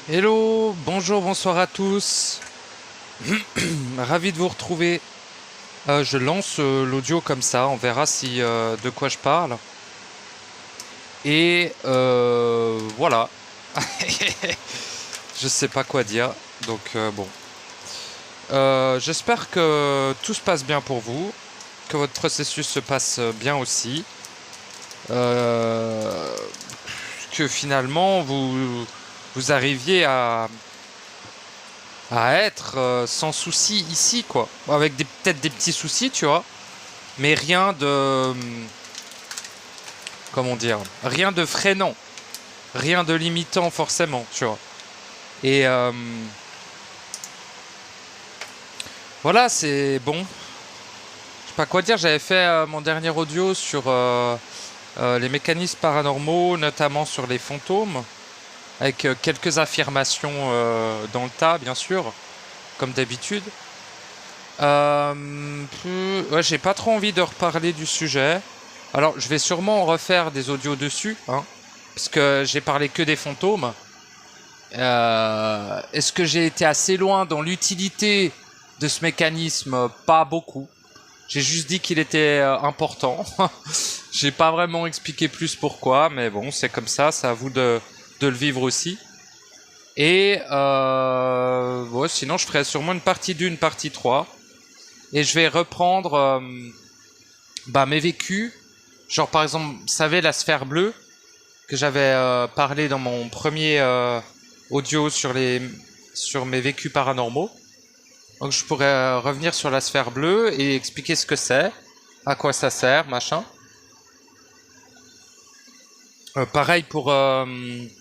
Hello, bonjour, bonsoir à tous. Ravi de vous retrouver. Je lance l'audio comme ça, on verra si de quoi je parle. Et voilà. Je sais pas quoi dire, donc bon. J'espère que tout se passe bien pour vous, que votre processus se passe bien aussi. Que finalement vous arriviez à être sans souci ici, quoi. Avec peut-être des petits soucis, tu vois, mais rien de, comment dire, rien de freinant, rien de limitant forcément, tu vois. Et voilà, c'est bon. Je sais pas quoi dire. J'avais fait mon dernier audio sur les mécanismes paranormaux, notamment sur les fantômes, avec quelques affirmations dans le tas, bien sûr, comme d'habitude. Ouais, j'ai pas trop envie de reparler du sujet. Alors, je vais sûrement refaire des audios dessus, hein, parce que j'ai parlé que des fantômes. Est-ce que j'ai été assez loin dans l'utilité de ce mécanisme? Pas beaucoup. J'ai juste dit qu'il était important. J'ai pas vraiment expliqué plus pourquoi, mais bon, c'est comme ça, c'est à vous de le vivre aussi. Et ouais, sinon, je ferai sûrement une partie 2, une partie 3. Et je vais reprendre mes vécus. Genre, par exemple, vous savez, la sphère bleue, que j'avais parlé dans mon premier audio sur mes vécus paranormaux. Donc, je pourrais revenir sur la sphère bleue et expliquer ce que c'est, à quoi ça sert, machin. Pareil pour... il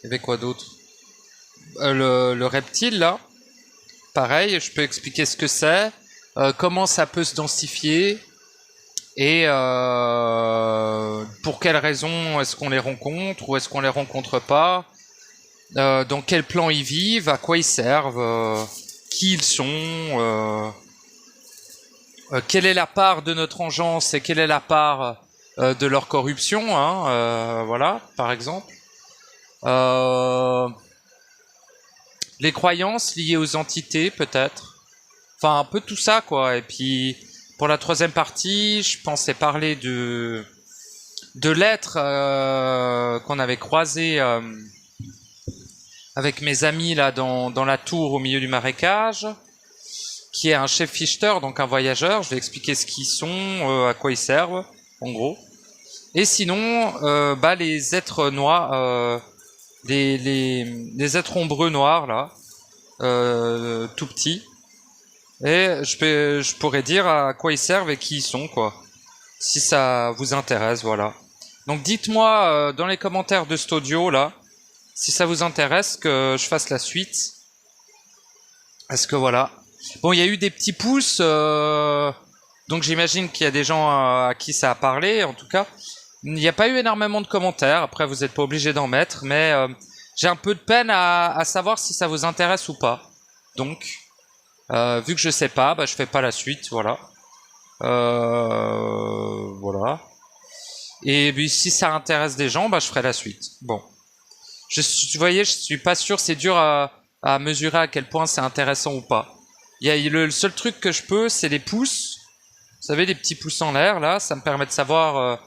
y avait quoi d'autre? Le reptile, là. Pareil, je peux expliquer ce que c'est, comment ça peut se densifier, et pour quelles raisons est-ce qu'on les rencontre ou est-ce qu'on les rencontre pas, dans quel plan ils vivent, à quoi ils servent, qui ils sont, quelle est la part de notre engeance et quelle est la part de leur corruption, hein, voilà, par exemple. Les croyances liées aux entités, peut-être. Enfin, un peu tout ça, quoi. Et puis, pour la troisième partie, je pensais parler de l'être qu'on avait croisé avec mes amis là dans la tour au milieu du marécage, qui est un chef fichter, donc un voyageur. Je vais expliquer ce qu'ils sont, à quoi ils servent, en gros. Et sinon, les êtres noirs, les êtres ombreux noirs là, tout petits. Et je pourrais dire à quoi ils servent et qui ils sont, quoi. Si ça vous intéresse, voilà. Donc dites-moi dans les commentaires de cet audio là, si ça vous intéresse que je fasse la suite. Est-ce que voilà. Bon, il y a eu des petits pouces, donc j'imagine qu'il y a des gens à qui ça a parlé, en tout cas. Il n'y a pas eu énormément de commentaires, après vous n'êtes pas obligé d'en mettre, mais j'ai un peu de peine à savoir si ça vous intéresse ou pas. Donc, vu que je sais pas, je fais pas la suite, voilà. Voilà. Et puis, si ça intéresse des gens, je ferai la suite. Bon. Vous voyez, je suis pas sûr, c'est dur à mesurer à quel point c'est intéressant ou pas. Le seul truc que je peux, c'est les pouces. Vous savez, les petits pouces en l'air, là, ça me permet de savoir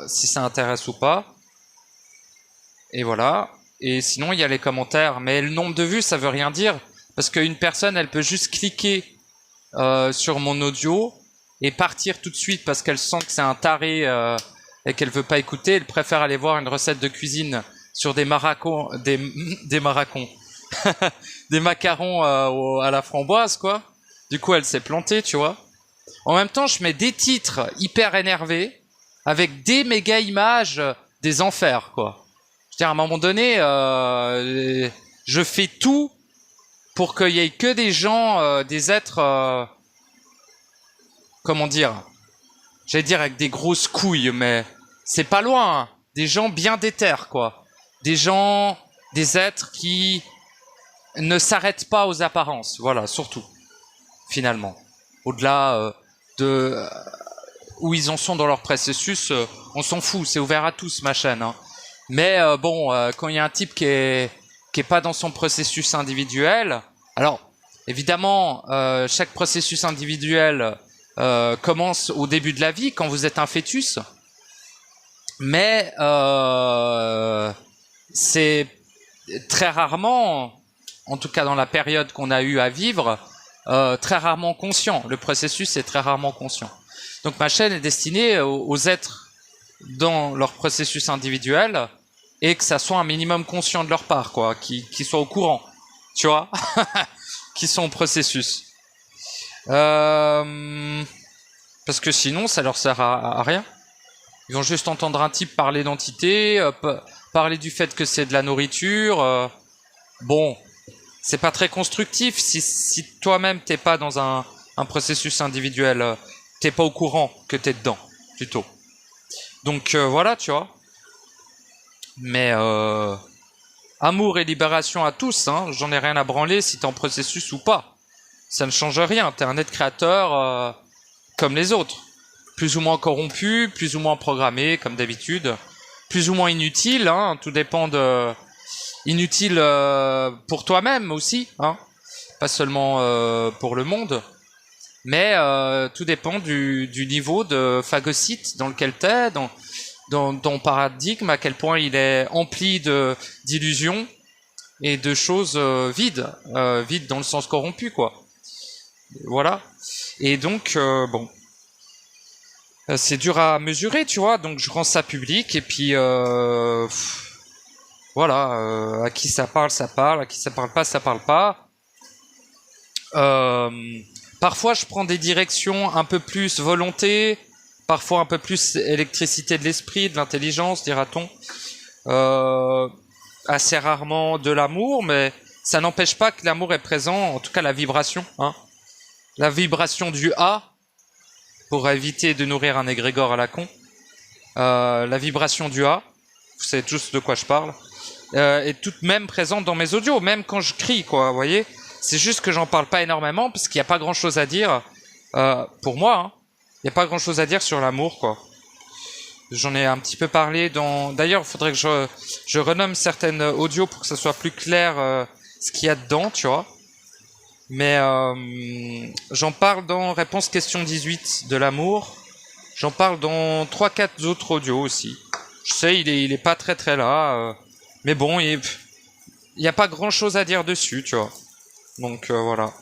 si ça intéresse ou pas. Et voilà. Et sinon, il y a les commentaires. Mais le nombre de vues, ça veut rien dire. Parce qu'une personne, elle peut juste cliquer sur mon audio et partir tout de suite parce qu'elle sent que c'est un taré et qu'elle veut pas écouter. Elle préfère aller voir une recette de cuisine sur des maracons, des maracons, des macarons à la framboise, quoi. Du coup, elle s'est plantée, tu vois. En même temps, je mets des titres hyper énervés avec des méga images des enfers, quoi. Je veux dire, à un moment donné, je fais tout pour qu'il y ait que des gens, des êtres, comment dire, j'allais dire avec des grosses couilles, mais c'est pas loin, hein. Des gens bien déter, quoi. Des gens, des êtres qui ne s'arrêtent pas aux apparences, voilà, surtout, finalement. Au-delà de où ils en sont dans leur processus, on s'en fout, c'est ouvert à tous, ma chaîne, hein. Mais bon, quand il y a un type qui est qui est pas dans son processus individuel. Alors, évidemment, chaque processus individuel commence au début de la vie, quand vous êtes un fœtus. Mais c'est très rarement, en tout cas dans la période qu'on a eu à vivre, très rarement conscient. Le processus est très rarement conscient. Donc ma chaîne est destinée aux êtres dans leur processus individuel et que ça soit un minimum conscient de leur part, quoi, qui soient au courant, tu vois, qui sont au processus. Parce que sinon, ça leur sert à rien. Ils vont juste entendre un type parler d'entité, parler du fait que c'est de la nourriture. Bon, c'est pas très constructif si toi-même t'es pas dans un processus individuel, t'es pas au courant que t'es dedans, plutôt. Donc voilà, tu vois. Mais amour et libération à tous, hein, j'en ai rien à branler si t'es en processus ou pas. Ça ne change rien, t'es un être créateur comme les autres. Plus ou moins corrompu, plus ou moins programmé, comme d'habitude. Plus ou moins inutile, hein, tout dépend de... Inutile pour toi-même aussi, hein, pas seulement pour le monde. Mais tout dépend du niveau de phagocyte dans lequel t'es, dans ton paradigme, à quel point il est empli d'illusions et de choses vides dans le sens corrompu, quoi. Voilà. Et donc, bon, c'est dur à mesurer, tu vois, donc je rends ça public, et puis, voilà, à qui ça parle, à qui ça parle pas, ça parle pas. Parfois, je prends des directions un peu plus volonté, parfois un peu plus électricité de l'esprit, de l'intelligence, dira-t-on. Assez rarement de l'amour, mais ça n'empêche pas que l'amour est présent, en tout cas la vibration, hein. La vibration du A, pour éviter de nourrir un égrégore à la con. La vibration du A, vous savez tous de quoi je parle, est toute même présente dans mes audios, même quand je crie, quoi, vous voyez. C'est juste que j'en parle pas énormément, parce qu'il n'y a pas grand-chose à dire, pour moi, hein. Il n'y a pas grand-chose à dire sur l'amour, quoi. J'en ai un petit peu parlé dans... D'ailleurs, il faudrait que je renomme certaines audios pour que ça soit plus clair ce qu'il y a dedans, tu vois. Mais j'en parle dans Réponse question 18 de l'amour. J'en parle dans 3-4 autres audios aussi. Je sais, il est pas très très là. Mais bon, il y a pas grand-chose à dire dessus, tu vois. Donc voilà.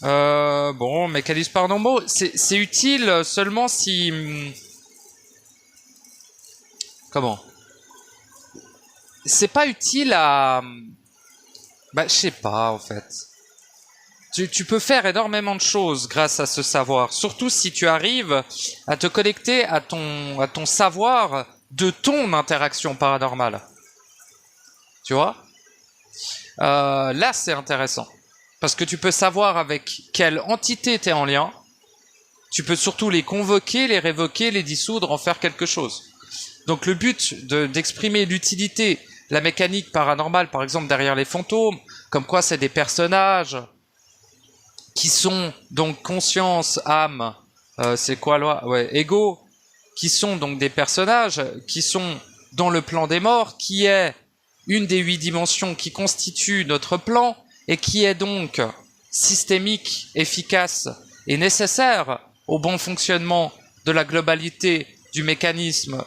Bon, mécanisme par nombre, c'est utile seulement si... Comment? C'est pas utile à... Bah, je sais pas, en fait. Tu peux faire énormément de choses grâce à ce savoir. Surtout si tu arrives à te connecter à ton savoir de ton interaction paranormale. Tu vois? Là, c'est intéressant. Parce que tu peux savoir avec quelle entité t'es en lien. Tu peux surtout les convoquer, les révoquer, les dissoudre, en faire quelque chose. Donc le but d'exprimer l'utilité, la mécanique paranormale, par exemple derrière les fantômes, comme quoi c'est des personnages qui sont donc conscience, âme, c'est quoi là? Ouais, ego, qui sont donc des personnages qui sont dans le plan des morts, qui est une des 8 dimensions qui constitue notre plan et qui est donc systémique, efficace et nécessaire au bon fonctionnement de la globalité du mécanisme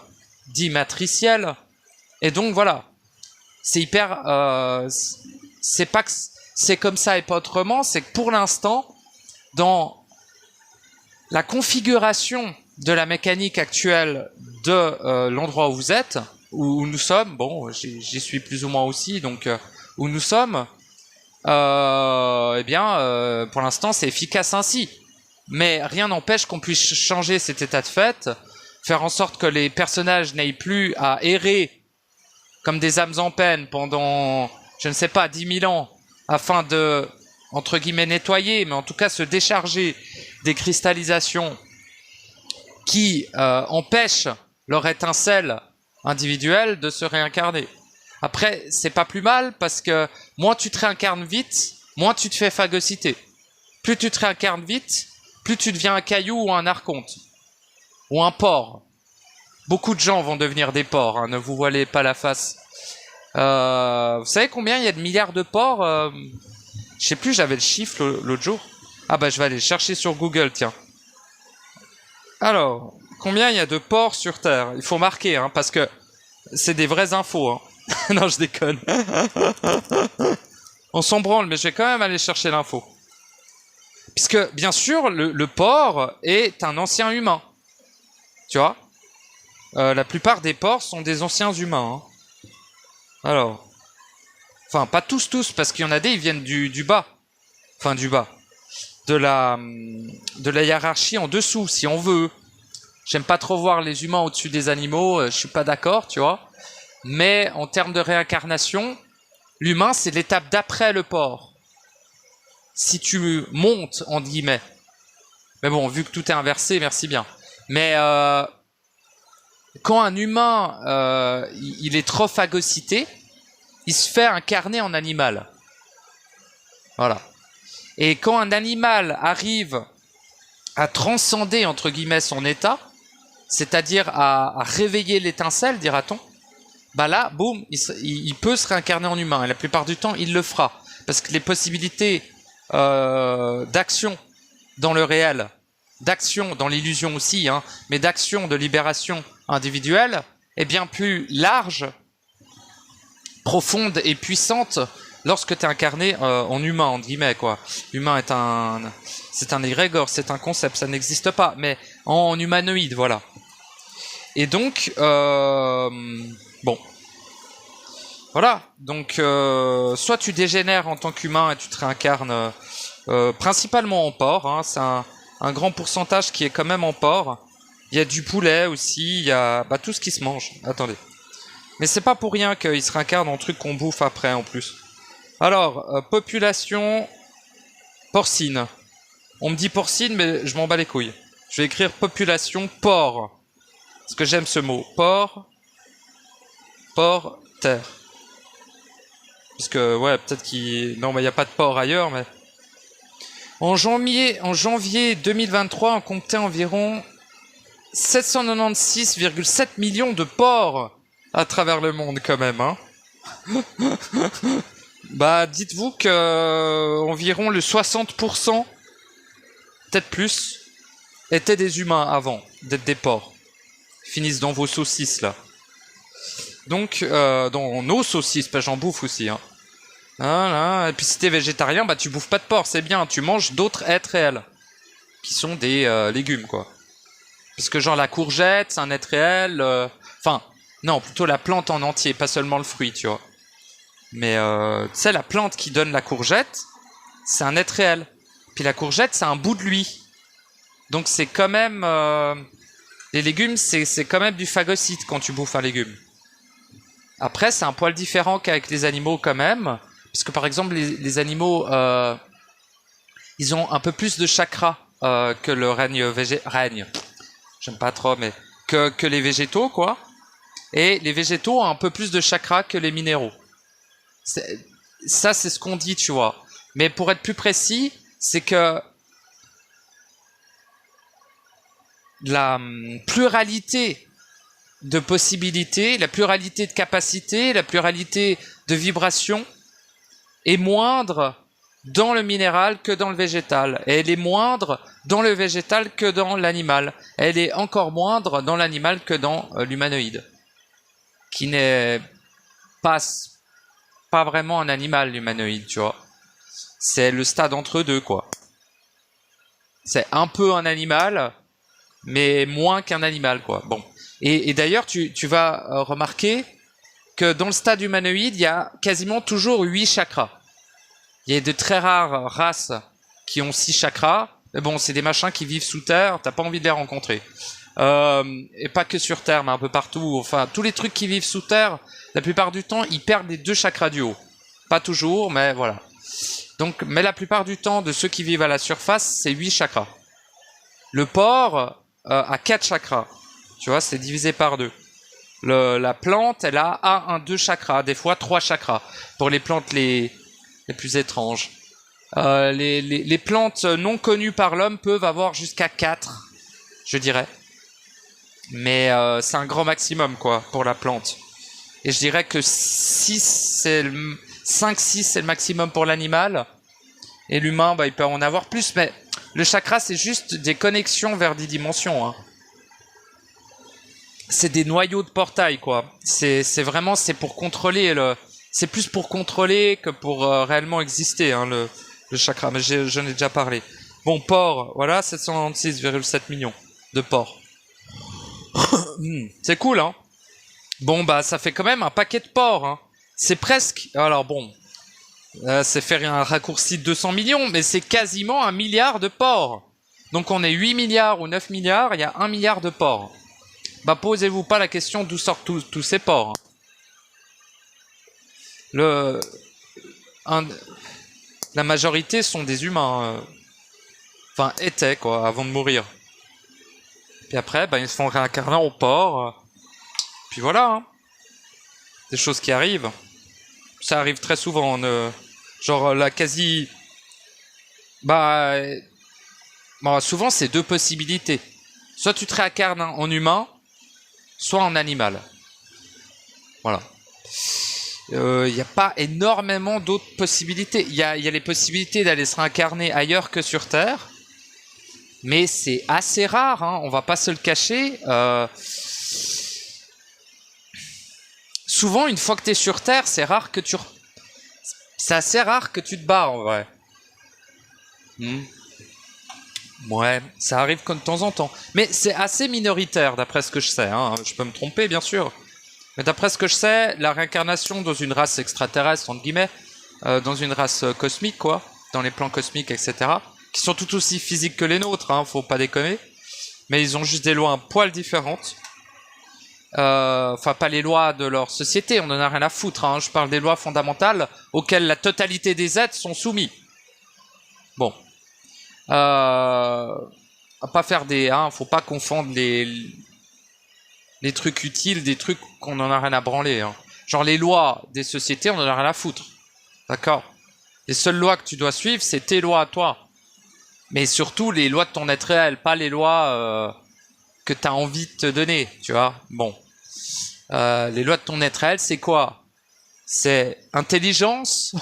dit matriciel. Et donc voilà, c'est hyper... c'est pas que c'est comme ça et pas autrement, c'est que pour l'instant, dans la configuration de la mécanique actuelle de l'endroit où vous êtes, où nous sommes, bon, j'y suis plus ou moins aussi, donc où nous sommes, eh bien, pour l'instant, c'est efficace ainsi. Mais rien n'empêche qu'on puisse changer cet état de fait, faire en sorte que les personnages n'aient plus à errer comme des âmes en peine pendant, je ne sais pas, 10 000 ans, afin de, entre guillemets, nettoyer, mais en tout cas se décharger des cristallisations qui empêchent leur étincelle individuelle de se réincarner. Après, c'est pas plus mal, parce que moins tu te réincarnes vite, moins tu te fais phagocyter. Plus tu te réincarnes vite, plus tu deviens un caillou ou un archonte. Ou un porc. Beaucoup de gens vont devenir des porcs, hein, ne vous voilez pas la face. Vous savez combien il y a de milliards de porcs Je sais plus, j'avais le chiffre l'autre jour. Ah bah je vais aller le chercher sur Google, tiens. Alors, combien il y a de porcs sur Terre? Il faut marquer, hein, parce que c'est des vraies infos. Hein. Non, je déconne. On s'en branle, mais je vais quand même aller chercher l'info. Puisque, bien sûr, le porc est un ancien humain. Tu vois, la plupart des porcs sont des anciens humains. Hein. Alors, enfin, pas tous, parce qu'il y en a des, ils viennent du bas. Enfin, du bas. De la hiérarchie en dessous, si on veut. J'aime pas trop voir les humains au-dessus des animaux, je suis pas d'accord, tu vois. Mais en termes de réincarnation, l'humain, c'est l'étape d'après le porc. Si tu montes, entre guillemets. Mais bon, vu que tout est inversé, merci bien. Mais quand un humain, il est trop phagocyté, il se fait incarner en animal. Voilà. Et quand un animal arrive à transcender, entre guillemets, son état, c'est-à-dire à réveiller l'étincelle, dira-t-on, bah là, boum, il peut se réincarner en humain. Et la plupart du temps, il le fera. Parce que les possibilités d'action dans le réel, d'action dans l'illusion aussi, hein, mais d'action de libération individuelle est bien plus large, profonde et puissante lorsque tu es incarné en humain, entre guillemets, quoi. L'humain c'est un égrégore, c'est un concept, ça n'existe pas, mais en humanoïde, voilà. Et donc, bon. Voilà, donc soit tu dégénères en tant qu'humain et tu te réincarnes principalement en porc, hein, c'est un grand pourcentage qui est quand même en porc. Il y a du poulet aussi, il y a tout ce qui se mange. Attendez. Mais c'est pas pour rien qu'il se réincarne en trucs qu'on bouffe après en plus. Alors, population porcine. On me dit porcine, mais je m'en bats les couilles. Je vais écrire population porc. Parce que j'aime ce mot. Porc, terre. Parce que, ouais, peut-être qu'il... Non, mais il n'y a pas de porc ailleurs, mais... En janvier 2023, on comptait environ 796,7 millions de porcs à travers le monde, quand même, hein. Bah, dites-vous que environ le 60%, peut-être plus, étaient des humains avant d'être des porcs. Ils finissent dans vos saucisses, là. Donc, dans nos saucisses, parce que j'en bouffe aussi, hein. Voilà. Et puis si t'es végétarien, bah tu bouffes pas de porc, c'est bien, tu manges d'autres êtres réels, qui sont des légumes, quoi. Parce que genre la courgette, c'est un être réel, enfin, non, plutôt la plante en entier, pas seulement le fruit, tu vois. Mais tu sais, la plante qui donne la courgette, c'est un être réel. Puis la courgette, c'est un bout de lui. Donc c'est quand même... les légumes, c'est quand même du phagocyte quand tu bouffes un légume. Après, c'est un poil différent qu'avec les animaux quand même. Parce que par exemple, les animaux, ils ont un peu plus de chakras que le règne. J'aime pas trop, mais que les végétaux, quoi. Et les végétaux ont un peu plus de chakras que les minéraux. Ça, c'est ce qu'on dit, tu vois. Mais pour être plus précis, c'est que la pluralité de possibilités, la pluralité de capacités, la pluralité de vibrations est moindre dans le minéral que dans le végétal. Et elle est moindre dans le végétal que dans l'animal. Elle est encore moindre dans l'animal que dans l'humanoïde. Qui n'est pas vraiment un animal, l'humanoïde, tu vois. C'est le stade entre deux, quoi. C'est un peu un animal, mais moins qu'un animal, quoi. Bon. Et d'ailleurs, tu vas remarquer que dans le stade humanoïde, il y a quasiment toujours 8 chakras. Il y a de très rares races qui ont 6 chakras. Mais bon, c'est des machins qui vivent sous terre, t'as pas envie de les rencontrer. Et pas que sur terre, mais un peu partout. Enfin, tous les trucs qui vivent sous terre, la plupart du temps, ils perdent les 2 chakras du haut. Pas toujours, mais voilà. Donc, mais la plupart du temps, de ceux qui vivent à la surface, c'est 8 chakras. Le porc a 4 chakras. Tu vois, c'est divisé par 2. La plante, elle a 1, 2 chakras, des fois 3 chakras, pour les plantes les plus étranges. Les plantes non connues par l'homme peuvent avoir jusqu'à 4, je dirais. Mais c'est un grand maximum, quoi, pour la plante. Et je dirais que 5-6 c'est le maximum pour l'animal. Et l'humain, bah, il peut en avoir plus. Mais le chakra, c'est juste des connexions vers des dimensions. Hein. C'est des noyaux de portail, quoi. C'est vraiment, c'est pour contrôler c'est plus pour contrôler que pour réellement exister, hein, le chakra. Mais j'en ai déjà parlé. Bon, porc, voilà, 796,7 millions de porcs. C'est cool, hein. Bon, bah, ça fait quand même un paquet de porcs, hein. C'est presque... Alors, bon, c'est faire un raccourci de 200 millions, mais c'est quasiment 1 milliard de porcs. Donc, on est 8 milliards ou 9 milliards, il y a 1 milliard de porcs. Bah, posez-vous pas la question d'où sortent tous ces porcs. Hein. La majorité sont des humains. Enfin, étaient, quoi, avant de mourir. Puis après, bah, ils se font réincarner en porc. Puis voilà, hein. Des choses qui arrivent. Ça arrive très souvent. Genre, la quasi... Bah, souvent, c'est 2 possibilités. Soit tu te réincarnes en humain, soit en animal. Voilà. Il n'y a pas énormément d'autres possibilités. Il y a les possibilités d'aller se réincarner ailleurs que sur Terre. Mais c'est assez rare, hein, on va pas se le cacher. Souvent, une fois que tu es sur Terre, c'est assez rare que tu te barres, en vrai. Ouais, ça arrive de temps en temps. Mais c'est assez minoritaire, d'après ce que je sais. Hein. Je peux me tromper, bien sûr. Mais d'après ce que je sais, la réincarnation dans une race extraterrestre, entre guillemets, dans une race cosmique, quoi, dans les plans cosmiques, etc., qui sont tout aussi physiques que les nôtres, hein, faut pas déconner, mais ils ont juste des lois un poil différentes. Enfin, pas les lois de leur société, on en a rien à foutre, hein, je parle des lois fondamentales auxquelles la totalité des êtres sont soumis. Bon. À pas faire des... Hein, faut pas confondre les trucs utiles des trucs qu'on en a rien à branler. Hein. Genre les lois des sociétés, on en a rien à foutre. D'accord ? Les seules lois que tu dois suivre, c'est tes lois à toi. Mais surtout les lois de ton être réel, pas les lois que tu as envie de te donner, tu vois. Bon. Les lois de ton être réel, c'est quoi ? C'est intelligence,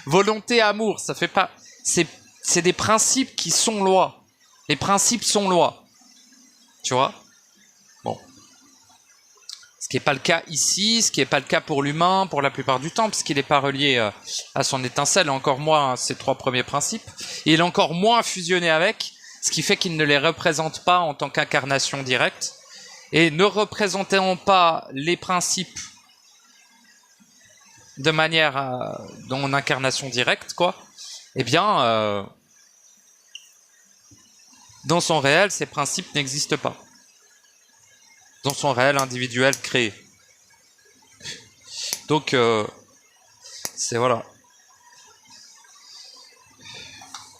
volonté, amour. Ça fait pas... C'est des principes qui sont lois. Les principes sont lois. Tu vois ? Bon. Ce qui n'est pas le cas ici, ce qui n'est pas le cas pour l'humain, pour la plupart du temps, parce qu'il n'est pas relié à son étincelle, encore moins ces 3 premiers principes. Et il est encore moins fusionné avec, ce qui fait qu'il ne les représente pas en tant qu'incarnation directe. Et ne représentant pas les principes de manière dans incarnation directe, quoi, eh bien, dans son réel, ces principes n'existent pas. Dans son réel individuel créé. Donc, c'est voilà.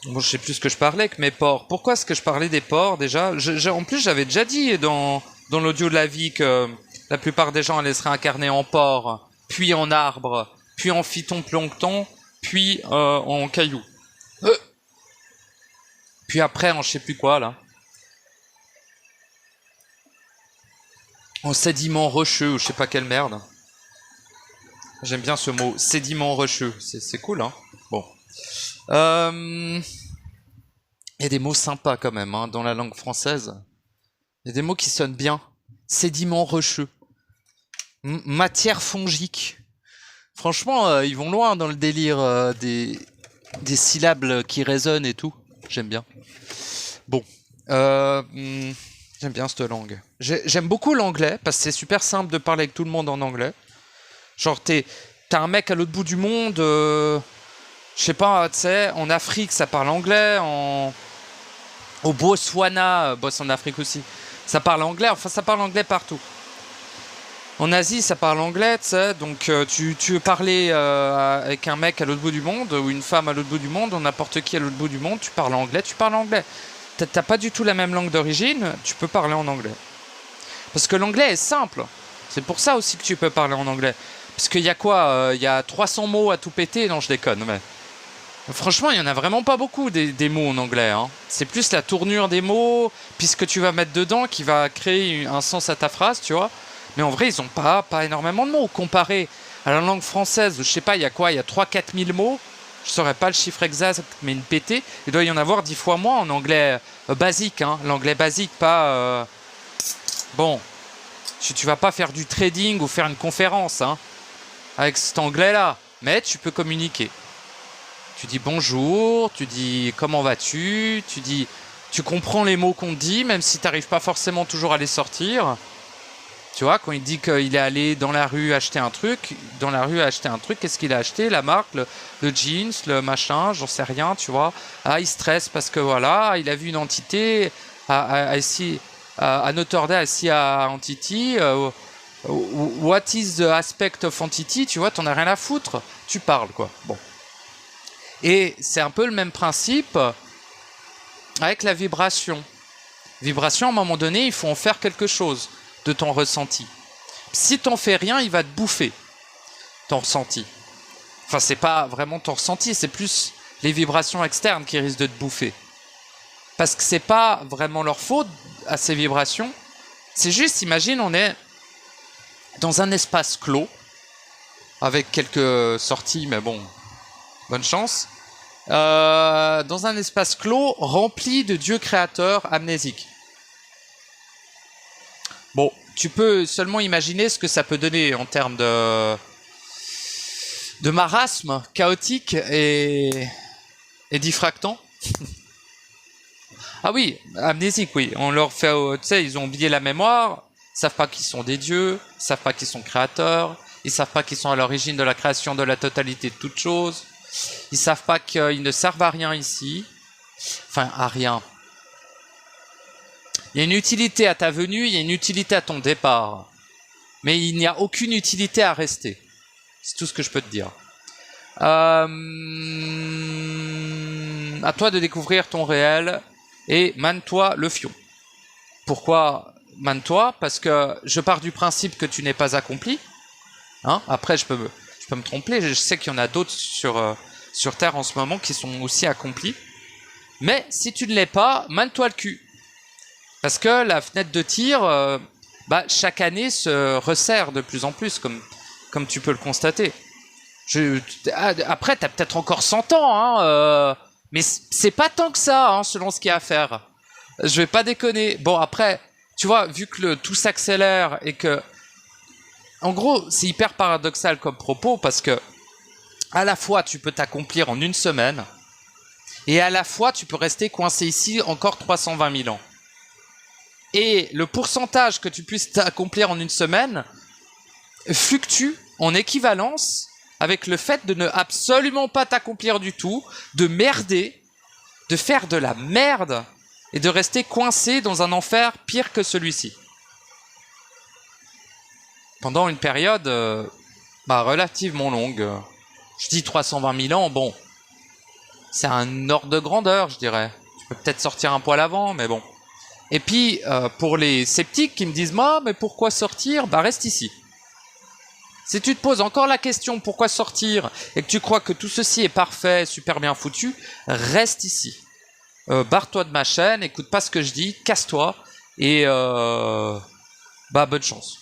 Bon, je sais plus ce que je parlais avec mes porcs. Pourquoi est-ce que je parlais des porcs déjà ? En plus, j'avais déjà dit dans l'audio de la vie que la plupart des gens allaient se réincarner en porc, puis en arbre, puis en phytoplancton, puis en caillou. Puis après, en je sais plus quoi, là. En sédiment rocheux, ou je sais pas quelle merde. J'aime bien ce mot, sédiment rocheux. C'est cool, hein. Bon. Il y a des mots sympas quand même, hein, dans la langue française. Il y a des mots qui sonnent bien. Sédiment rocheux. Matière fongique. Franchement, ils vont loin dans le délire des syllabes qui résonnent et tout. J'aime bien. Bon. J'aime bien cette langue. J'aime beaucoup l'anglais, parce que c'est super simple de parler avec tout le monde en anglais. Genre, t'as un mec à l'autre bout du monde, je sais pas, tu sais, en Afrique, ça parle anglais, au Botswana, en Afrique aussi, ça parle anglais, enfin, ça parle anglais partout. En Asie, ça parle anglais, tu sais, donc tu veux parler avec un mec à l'autre bout du monde, ou une femme à l'autre bout du monde, ou n'importe qui à l'autre bout du monde, tu parles anglais. T'as pas du tout la même langue d'origine, tu peux parler en anglais. Parce que l'anglais est simple. C'est pour ça aussi que tu peux parler en anglais. Parce qu'il y a quoi il y a 300 mots à tout péter. Non, je déconne, mais... Franchement, il y en a vraiment pas beaucoup des mots en anglais. Hein. C'est plus la tournure des mots, puis ce que tu vas mettre dedans qui va créer un sens à ta phrase, tu vois. Mais en vrai, ils ont pas énormément de mots. Comparé à la langue française, je sais pas, il y a quoi? Il y a 3 000 à 4 000 mots. Je saurais pas le chiffre exact, mais une pétée. Il doit y en avoir 10 fois moins en anglais basique. Hein. L'anglais basique, pas... Bon, tu vas pas faire du trading ou faire une conférence hein, avec cet anglais-là. Mais tu peux communiquer. Tu dis bonjour, tu dis comment vas-tu, tu comprends les mots qu'on te dit, même si tu n'arrives pas forcément toujours à les sortir. Tu vois, quand il dit qu'il est allé dans la rue acheter un truc, qu'est-ce qu'il a acheté? La marque, le jeans, le machin, j'en sais rien, tu vois. Ah, il stresse parce que voilà, il a vu une entité à Notre Dame, assis à Entity. What is the aspect of entity? Tu vois, t'en as rien à foutre. Tu parles, quoi. Bon. Et c'est un peu le même principe avec la vibration. Vibration, à un moment donné, il faut en faire quelque chose de ton ressenti. Si t'en fais rien, il va te bouffer ton ressenti. Enfin, c'est pas vraiment ton ressenti, c'est plus les vibrations externes qui risquent de te bouffer. Parce que c'est pas vraiment leur faute à ces vibrations. C'est juste, imagine, on est dans un espace clos, avec quelques sorties, mais bon, bonne chance. Dans un espace clos rempli de dieux créateurs amnésiques. Bon, tu peux seulement imaginer ce que ça peut donner en termes de marasme chaotique et diffractant. Ah oui, amnésique, oui. On leur fait, tu sais, ils ont oublié la mémoire, ils savent pas qu'ils sont des dieux, ils savent pas qu'ils sont créateurs, ils savent pas qu'ils sont à l'origine de la création de la totalité de toutes choses, ils savent pas qu'ils ne servent à rien ici, enfin à rien. Il y a une utilité à ta venue, il y a une utilité à ton départ, mais il n'y a aucune utilité à rester. C'est tout ce que je peux te dire. À toi de découvrir ton réel et mane-toi le fion. Pourquoi mane-toi? Parce que je pars du principe que tu n'es pas accompli. Hein? Après, je peux me tromper. Je sais qu'il y en a d'autres sur Terre en ce moment qui sont aussi accomplis. Mais si tu ne l'es pas, mane-toi le cul. Parce que la fenêtre de tir, chaque année se resserre de plus en plus, comme tu peux le constater. Après, t'as peut-être encore 100 ans, hein, mais c'est pas tant que ça, hein, selon ce qu'il y a à faire. Je vais pas déconner. Bon, après, tu vois, vu que tout s'accélère et que... En gros, c'est hyper paradoxal comme propos, parce que à la fois, tu peux t'accomplir en une semaine, et à la fois, tu peux rester coincé ici encore 320 000 ans. Et le pourcentage que tu puisses t'accomplir en une semaine fluctue en équivalence avec le fait de ne absolument pas t'accomplir du tout, de merder, de faire de la merde et de rester coincé dans un enfer pire que celui-ci. Pendant une période relativement longue. Je dis 320 000 ans, bon, c'est un ordre de grandeur, je dirais. Tu peux peut-être sortir un poil avant, mais bon. Et puis, pour les sceptiques qui me disent « mais pourquoi sortir ?» reste ici. Si tu te poses encore la question « pourquoi sortir ?» et que tu crois que tout ceci est parfait, super bien foutu, reste ici. Barre-toi de ma chaîne, écoute pas ce que je dis, casse-toi, et bonne chance.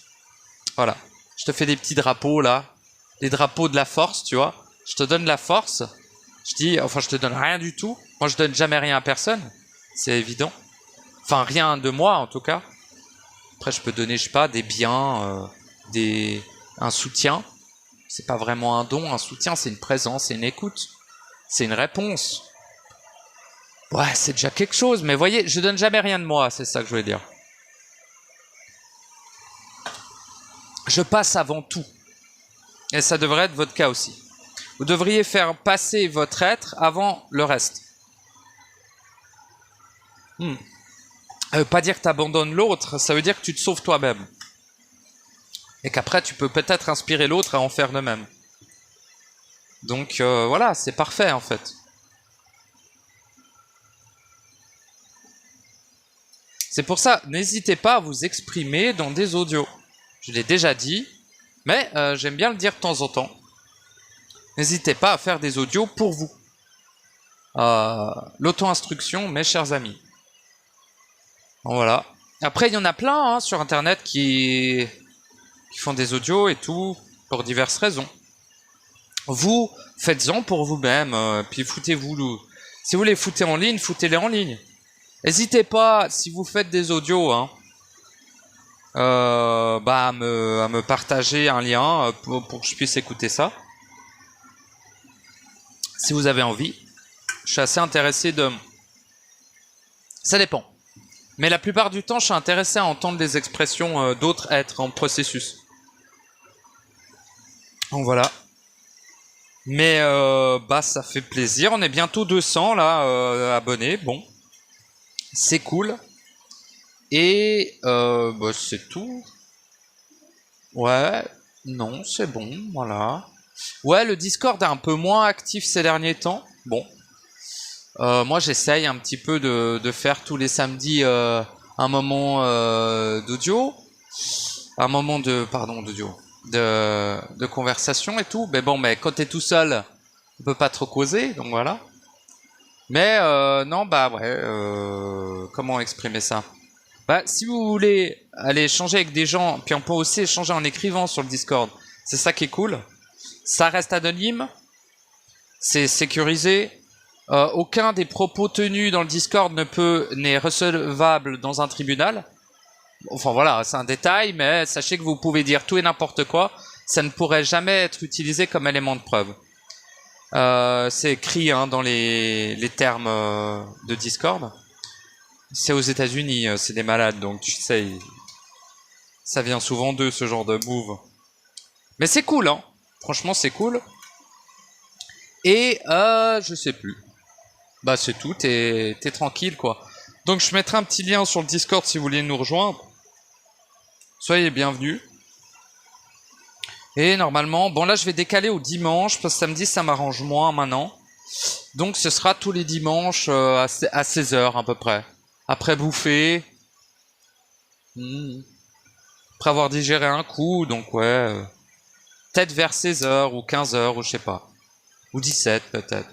Voilà. Je te fais des petits drapeaux, là. Des drapeaux de la force, tu vois. Je te donne la force. Je te donne rien du tout. Moi, je donne jamais rien à personne. C'est évident. Enfin, rien de moi, en tout cas. Après, je peux donner, je sais pas, des biens, un soutien. C'est pas vraiment un don, un soutien, c'est une présence, c'est une écoute. C'est une réponse. Ouais, c'est déjà quelque chose, mais voyez, je donne jamais rien de moi, c'est ça que je voulais dire. Je passe avant tout. Et ça devrait être votre cas aussi. Vous devriez faire passer votre être avant le reste. Ça veut pas dire que tu abandonnes l'autre, ça veut dire que tu te sauves toi-même. Et qu'après, tu peux peut-être inspirer l'autre à en faire de même. Donc voilà, c'est parfait en fait. C'est pour ça, n'hésitez pas à vous exprimer dans des audios. Je l'ai déjà dit, mais j'aime bien le dire de temps en temps. N'hésitez pas à faire des audios pour vous. L'auto-instruction, mes chers amis. Bon, voilà. Après, il y en a plein sur Internet qui qui font des audios et tout, pour diverses raisons. Vous, faites-en pour vous-même, puis foutez-vous. Si vous les foutez en ligne, foutez-les en ligne. N'hésitez pas, si vous faites des audios, hein, à me partager un lien pour que je puisse écouter ça. Si vous avez envie. Je suis assez intéressé de... Ça dépend. Mais la plupart du temps, je suis intéressé à entendre les expressions d'autres êtres en processus. Donc voilà. Mais ça fait plaisir. On est bientôt 200 là, abonnés. Bon. C'est cool. Et c'est tout. Ouais. Non, c'est bon. Voilà. Ouais, le Discord est un peu moins actif ces derniers temps. Bon. Moi, j'essaye un petit peu de faire tous les samedis un moment d'audio. Un moment d'audio. De conversation et tout. Mais bon, mais quand t'es tout seul, on peut pas trop causer, donc voilà. Mais non, comment exprimer ça? Si vous voulez aller échanger avec des gens, puis on peut aussi échanger en écrivant sur le Discord. C'est ça qui est cool. Ça reste anonyme. C'est sécurisé. Aucun des propos tenus dans le Discord n'est recevable dans un tribunal. Enfin voilà, c'est un détail, mais sachez que vous pouvez dire tout et n'importe quoi. Ça ne pourrait jamais être utilisé comme élément de preuve. C'est écrit dans les termes de Discord. C'est aux États-Unis, c'est des malades, donc tu sais, ça vient souvent d'eux, ce genre de move. Mais c'est cool, hein. Franchement, c'est cool. Et je sais plus. C'est tout, t'es tranquille, quoi. Donc je mettrai un petit lien sur le Discord si vous voulez nous rejoindre. Soyez bienvenus. Et normalement, bon là je vais décaler au dimanche, parce que samedi ça m'arrange moins maintenant. Donc ce sera tous les dimanches à 16h à peu près. Après bouffer. Après avoir digéré un coup, donc ouais. Peut-être vers 16h ou 15h ou je sais pas. Ou 17 peut-être.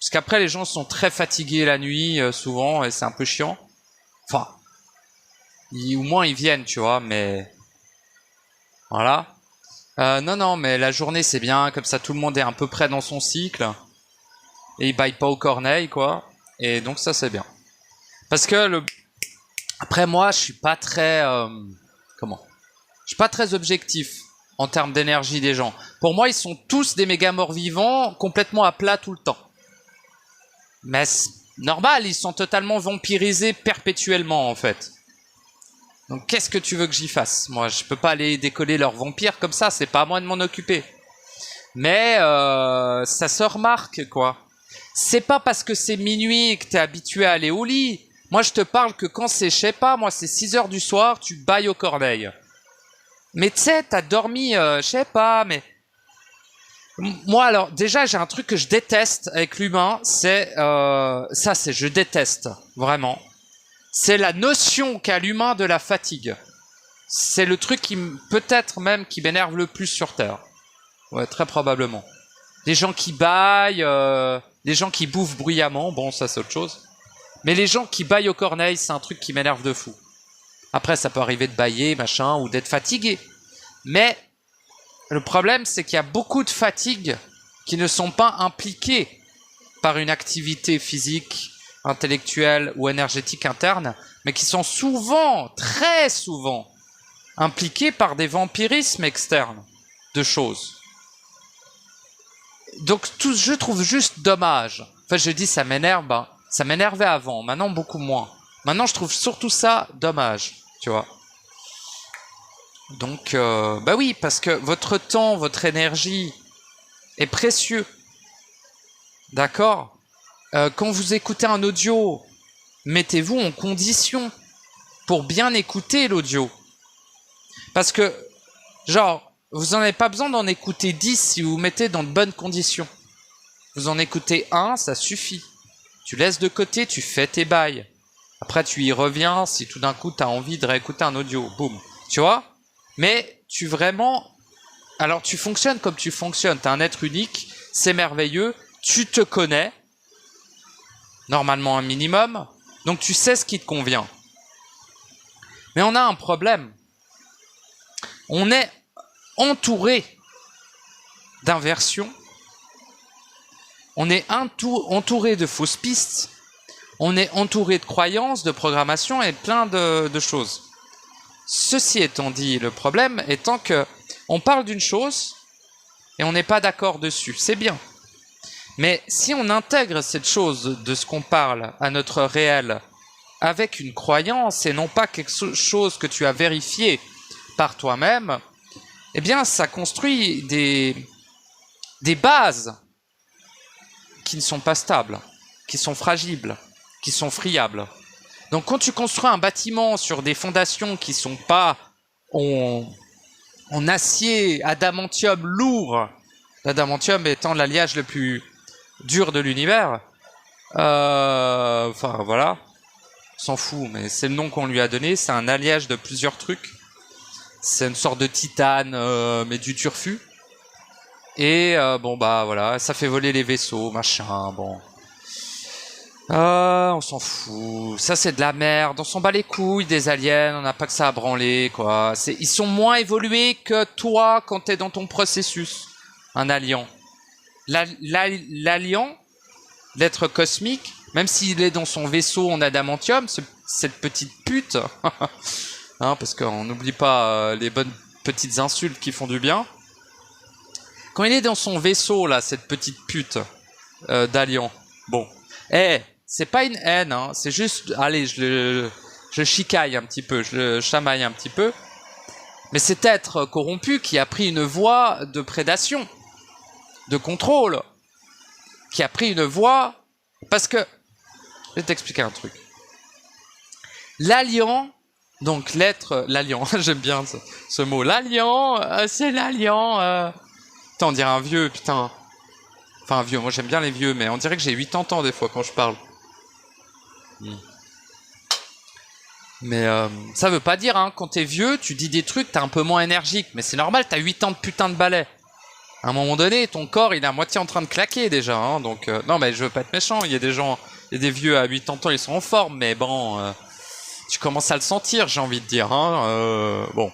Parce qu'après les gens sont très fatigués la nuit souvent et c'est un peu chiant. Enfin, au moins ils viennent, tu vois, mais... Voilà. Non, mais la journée c'est bien, comme ça tout le monde est à peu près dans son cycle. Et il baille pas aux corneilles, quoi. Et donc ça c'est bien. Parce que après moi, je suis pas très... Je suis pas très objectif en termes d'énergie des gens. Pour moi, ils sont tous des méga morts vivants, complètement à plat tout le temps. Mais c'est normal, ils sont totalement vampirisés perpétuellement, en fait. Donc qu'est-ce que tu veux que j'y fasse? Moi, je peux pas aller décoller leurs vampires comme ça, c'est pas à moi de m'en occuper. Mais ça se remarque, quoi. C'est pas parce que c'est minuit et que t'es habitué à aller au lit. Moi, je te parle que quand c'est, je sais pas, moi, c'est 6h du soir, tu bailles aux corneilles. Mais tu sais, t'as dormi, je sais pas, mais... Moi, alors, déjà, j'ai un truc que je déteste avec l'humain, c'est... je déteste, vraiment. C'est la notion qu'a l'humain de la fatigue. C'est le truc qui, peut-être même, qui m'énerve le plus sur Terre. Ouais, très probablement. Les gens qui baillent, les gens qui bouffent bruyamment, bon, ça c'est autre chose. Mais les gens qui baillent aux corneilles, c'est un truc qui m'énerve de fou. Après, ça peut arriver de bailler, machin, ou d'être fatigué. Mais le problème, c'est qu'il y a beaucoup de fatigues qui ne sont pas impliquées par une activité physique, intellectuelle ou énergétique interne, mais qui sont souvent, très souvent, impliquées par des vampirismes externes de choses. Donc, je trouve juste dommage. Enfin, je dis, ça m'énerve, ça m'énervait avant, maintenant beaucoup moins. Maintenant, je trouve surtout ça dommage, tu vois. Donc, oui, parce que votre temps, votre énergie est précieux. D'accord ? Quand vous écoutez un audio, mettez-vous en condition pour bien écouter l'audio. Parce que, genre, vous n'en avez pas besoin d'en écouter 10 si vous vous mettez dans de bonnes conditions. Vous en écoutez un, ça suffit. Tu laisses de côté, tu fais tes bails. Après, tu y reviens si tout d'un coup, tu as envie de réécouter un audio. Boum. Tu vois ? Mais tu vraiment... Alors, tu fonctionnes comme tu fonctionnes. Tu es un être unique, c'est merveilleux. Tu te connais, normalement un minimum. Donc, tu sais ce qui te convient. Mais on a un problème. On est entouré d'inversions, on est entouré de fausses pistes, on est entouré de croyances, de programmation et plein de choses. Ceci étant dit, le problème étant que on parle d'une chose et on n'est pas d'accord dessus, c'est bien. Mais si on intègre cette chose de ce qu'on parle à notre réel avec une croyance et non pas quelque chose que tu as vérifié par toi-même, eh bien ça construit des bases qui ne sont pas stables, qui sont fragiles, qui sont friables. Donc quand tu construis un bâtiment sur des fondations qui ne sont pas en acier adamantium lourd, l'adamantium étant l'alliage le plus dur de l'univers, enfin voilà, on s'en fout, mais c'est le nom qu'on lui a donné, c'est un alliage de plusieurs trucs, c'est une sorte de titane, mais du turfu, et bon bah voilà, ça fait voler les vaisseaux, machin, bon... on s'en fout. Ça, c'est de la merde. On s'en bat les couilles des aliens. On n'a pas que ça à branler, quoi. Ils sont moins évolués que toi quand t'es dans ton processus. Un alien. L'alien, l'être cosmique, même s'il est dans son vaisseau en adamantium, cette petite pute, hein, parce qu'on n'oublie pas les bonnes petites insultes qui font du bien. Quand il est dans son vaisseau, là, cette petite pute d'alien, bon, c'est pas une haine, hein, c'est juste, allez, je chicaille un petit peu, je le chamaille un petit peu, mais cet être corrompu qui a pris une voie de prédation, de contrôle, qui a pris une voie, parce que, je vais t'expliquer un truc. L'alien, donc l'alien, j'aime bien ce mot, l'alien, c'est l'alien, putain, on dirait un vieux, putain, enfin un vieux, moi j'aime bien les vieux, mais on dirait que j'ai 80 ans des fois quand je parle. Mais ça veut pas dire, hein, quand t'es vieux, tu dis des trucs, t'es un peu moins énergique. Mais c'est normal, t'as 8 ans de putain de balai. À un moment donné, ton corps, il est à moitié en train de claquer déjà. Hein, donc, non, mais je veux pas être méchant. Il y a des vieux à 80 ans, ils sont en forme. Mais bon, tu commences à le sentir, j'ai envie de dire. Hein, bon.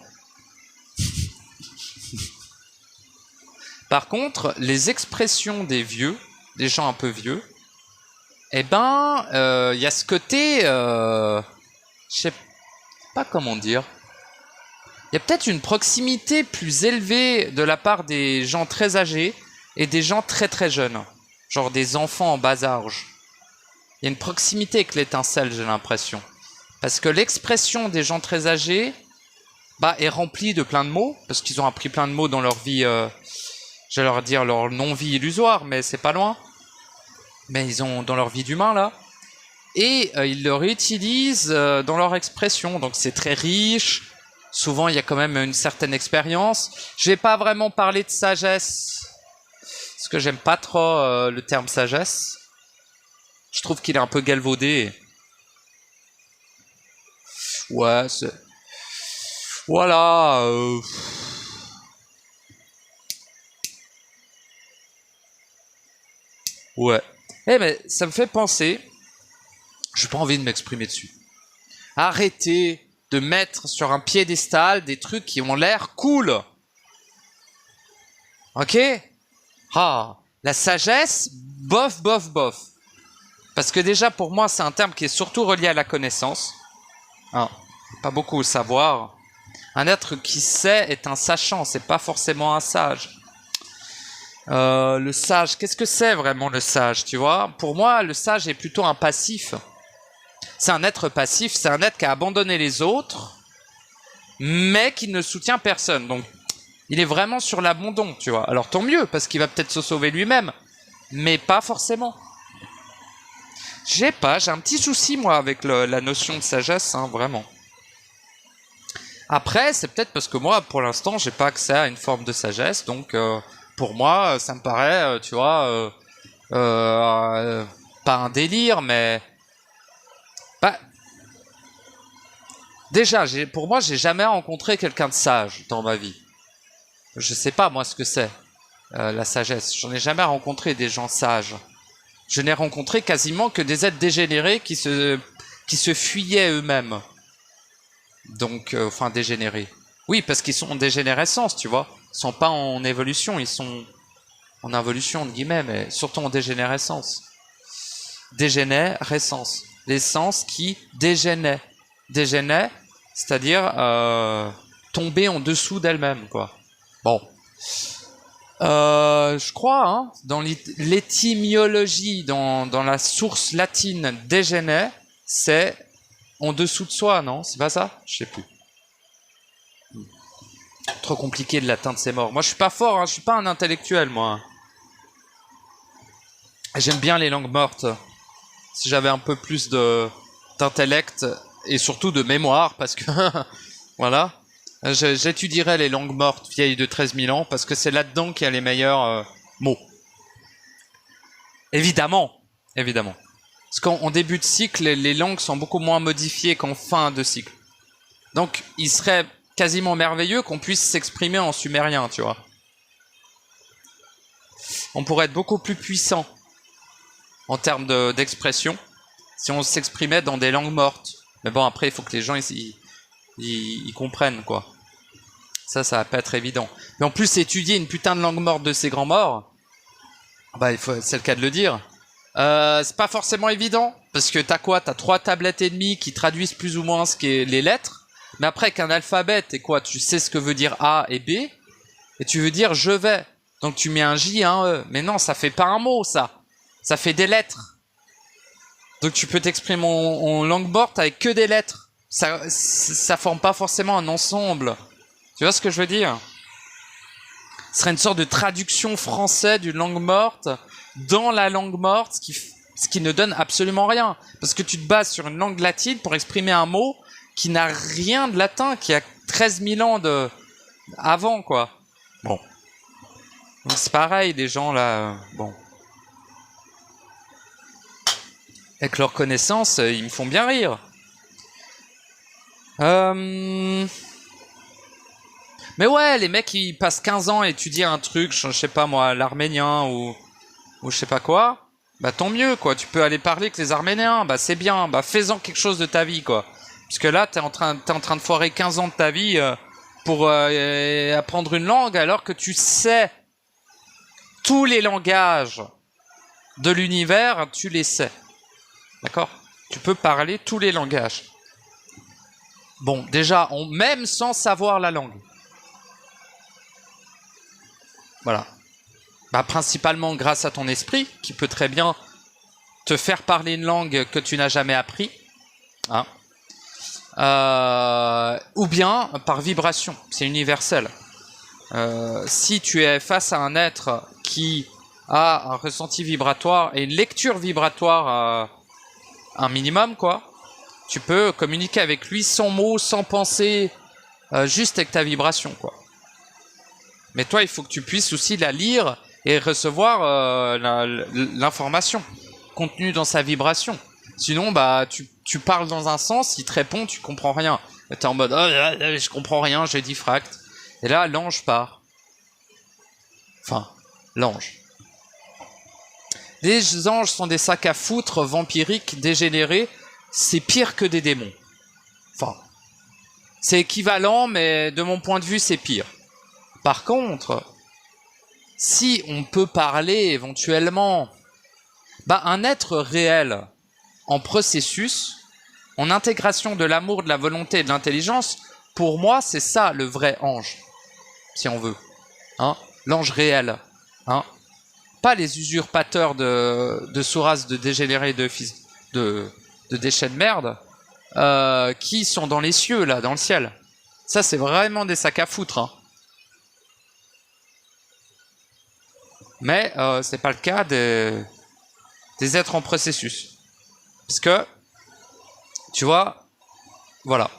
Par contre, les expressions des vieux, des gens un peu vieux, eh ben, y a ce côté, je sais pas comment dire. Il y a peut-être une proximité plus élevée de la part des gens très âgés et des gens très très jeunes, genre des enfants en bas âge. Il y a une proximité avec l'étincelle, j'ai l'impression, parce que l'expression des gens très âgés, bah, est remplie de plein de mots, parce qu'ils ont appris plein de mots dans leur vie, j'allais leur dire leur non-vie illusoire, mais c'est pas loin. Mais ils ont dans leur vie d'humain là, et ils le réutilisent dans leur expression, donc c'est très riche, souvent il y a quand même une certaine expérience. Je vais pas vraiment parler de sagesse, parce que j'aime pas trop le terme sagesse, je trouve qu'il est un peu galvaudé. Ouais, c'est... Voilà, ouais. Eh mais ça me fait penser, j'ai pas envie de m'exprimer dessus. Arrêtez de mettre sur un piédestal des trucs qui ont l'air cool. Ok? Ah, la sagesse, bof, bof, bof. Parce que déjà pour moi c'est un terme qui est surtout relié à la connaissance. Hein, pas beaucoup au savoir. Un être qui sait est un sachant, c'est pas forcément un sage. Le sage, qu'est-ce que c'est vraiment le sage, tu vois? Pour moi, le sage est plutôt un passif. C'est un être passif, c'est un être qui a abandonné les autres, mais qui ne soutient personne. Donc, il est vraiment sur l'abandon, tu vois. Alors tant mieux, parce qu'il va peut-être se sauver lui-même, mais pas forcément. J'ai un petit souci, moi, avec la notion de sagesse, hein, vraiment. Après, c'est peut-être parce que moi, pour l'instant, j'ai pas accès à une forme de sagesse, donc... pour moi, ça me paraît, tu vois, pas un délire, mais... Bah, déjà, pour moi, j'ai jamais rencontré quelqu'un de sage dans ma vie. Je sais pas, moi, ce que c'est, la sagesse. J'en ai jamais rencontré des gens sages. Je n'ai rencontré quasiment que des êtres dégénérés qui se fuyaient eux-mêmes. Donc, enfin, dégénérés. Oui, parce qu'ils sont en dégénérescence, tu vois. Ils sont pas en évolution, ils sont en involution, entre guillemets, mais surtout en dégénérescence. Dégénérescence. L'essence qui dégénère. Dégénère, c'est-à-dire tomber en dessous d'elle-même, quoi. Bon. Je crois, hein, dans l'étymologie, dans la source latine dégénère, c'est en dessous de soi, non? C'est pas ça? Je sais plus. Trop compliqué de l'atteindre, c'est mort. Moi, je suis pas fort, hein, je suis pas un intellectuel, moi. J'aime bien les langues mortes. Si j'avais un peu plus d'intellect et surtout de mémoire, parce que voilà, j'étudierais les langues mortes vieilles de 13 000 ans, parce que c'est là-dedans qu'il y a les meilleurs mots. Évidemment, évidemment. Parce qu'en début de cycle, les langues sont beaucoup moins modifiées qu'en fin de cycle. Donc, il serait quasiment merveilleux qu'on puisse s'exprimer en sumérien, tu vois. On pourrait être beaucoup plus puissant en termes d'expression si on s'exprimait dans des langues mortes. Mais bon, après, il faut que les gens ils comprennent, quoi. Ça va pas être évident. Mais en plus, étudier une putain de langue morte de ces grands morts, bah, c'est le cas de le dire. C'est pas forcément évident, parce que t'as quoi? T'as 3 tablettes et demie qui traduisent plus ou moins ce qu'est les lettres. Mais après qu'un alphabet, t'es quoi? Tu sais ce que veut dire A et B, et tu veux dire je vais. Donc tu mets un J et un E. Mais non, ça fait pas un mot, ça. Ça fait des lettres. Donc tu peux t'exprimer en langue morte avec que des lettres. Ça forme pas forcément un ensemble. Tu vois ce que je veux dire? Ce serait une sorte de traduction française d'une langue morte dans la langue morte, ce qui ne donne absolument rien. Parce que tu te bases sur une langue latine pour exprimer un mot qui n'a rien de latin, qui a 13 000 ans avant, quoi. Bon. Donc c'est pareil, les gens là, bon. Avec leur connaissance, ils me font bien rire. Mais ouais, les mecs, ils passent 15 ans à étudier un truc, je sais pas moi, l'arménien ou je sais pas quoi. Bah tant mieux, quoi. Tu peux aller parler avec les Arméniens, bah c'est bien. Bah fais-en quelque chose de ta vie, quoi. Parce que là, t'es en train de foirer 15 ans de ta vie pour apprendre une langue, alors que tu sais tous les langages de l'univers, tu les sais. D'accord? Tu peux parler tous les langages. Bon, déjà, même sans savoir la langue. Voilà. Bah, principalement grâce à ton esprit, qui peut très bien te faire parler une langue que tu n'as jamais appris. Hein? Ou bien par vibration. C'est universel. Si tu es face à un être qui a un ressenti vibratoire et une lecture vibratoire un minimum, quoi, tu peux communiquer avec lui sans mots, sans pensée, juste avec ta vibration, quoi. Mais toi, il faut que tu puisses aussi la lire et recevoir l'information contenue dans sa vibration. Sinon, bah, tu parles dans un sens, il te répond, tu comprends rien. T'es en mode, oh, je comprends rien, j'ai diffract. Et là, l'ange part. Enfin, l'ange. Les anges sont des sacs à foutre vampiriques, dégénérés. C'est pire que des démons. Enfin, c'est équivalent, mais de mon point de vue, c'est pire. Par contre, si on peut parler éventuellement, bah, un être réel en processus, en intégration de l'amour, de la volonté et de l'intelligence, pour moi, c'est ça le vrai ange, si on veut. Hein, l'ange réel. Hein, pas les usurpateurs de Souras, de dégénérés, de déchets de merde, qui sont dans les cieux, là, dans le ciel. Ça, c'est vraiment des sacs à foutre. Hein. Mais c'est pas le cas des êtres en processus. Parce que, tu vois, voilà.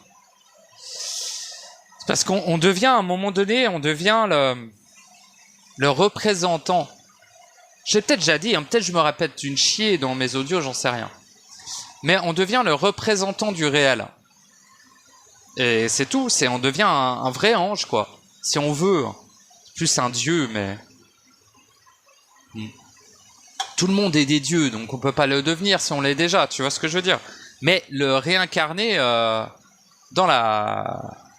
C'est parce qu'on devient, à un moment donné, on devient le représentant. J'ai peut-être déjà dit, hein, peut-être je me répète une chier dans mes audios, j'en sais rien. Mais on devient le représentant du réel. Et c'est tout, on devient un vrai ange, quoi. Si on veut. Plus un dieu, mais... Tout le monde est des dieux, donc on peut pas le devenir si on l'est déjà, tu vois ce que je veux dire. Mais le réincarner dans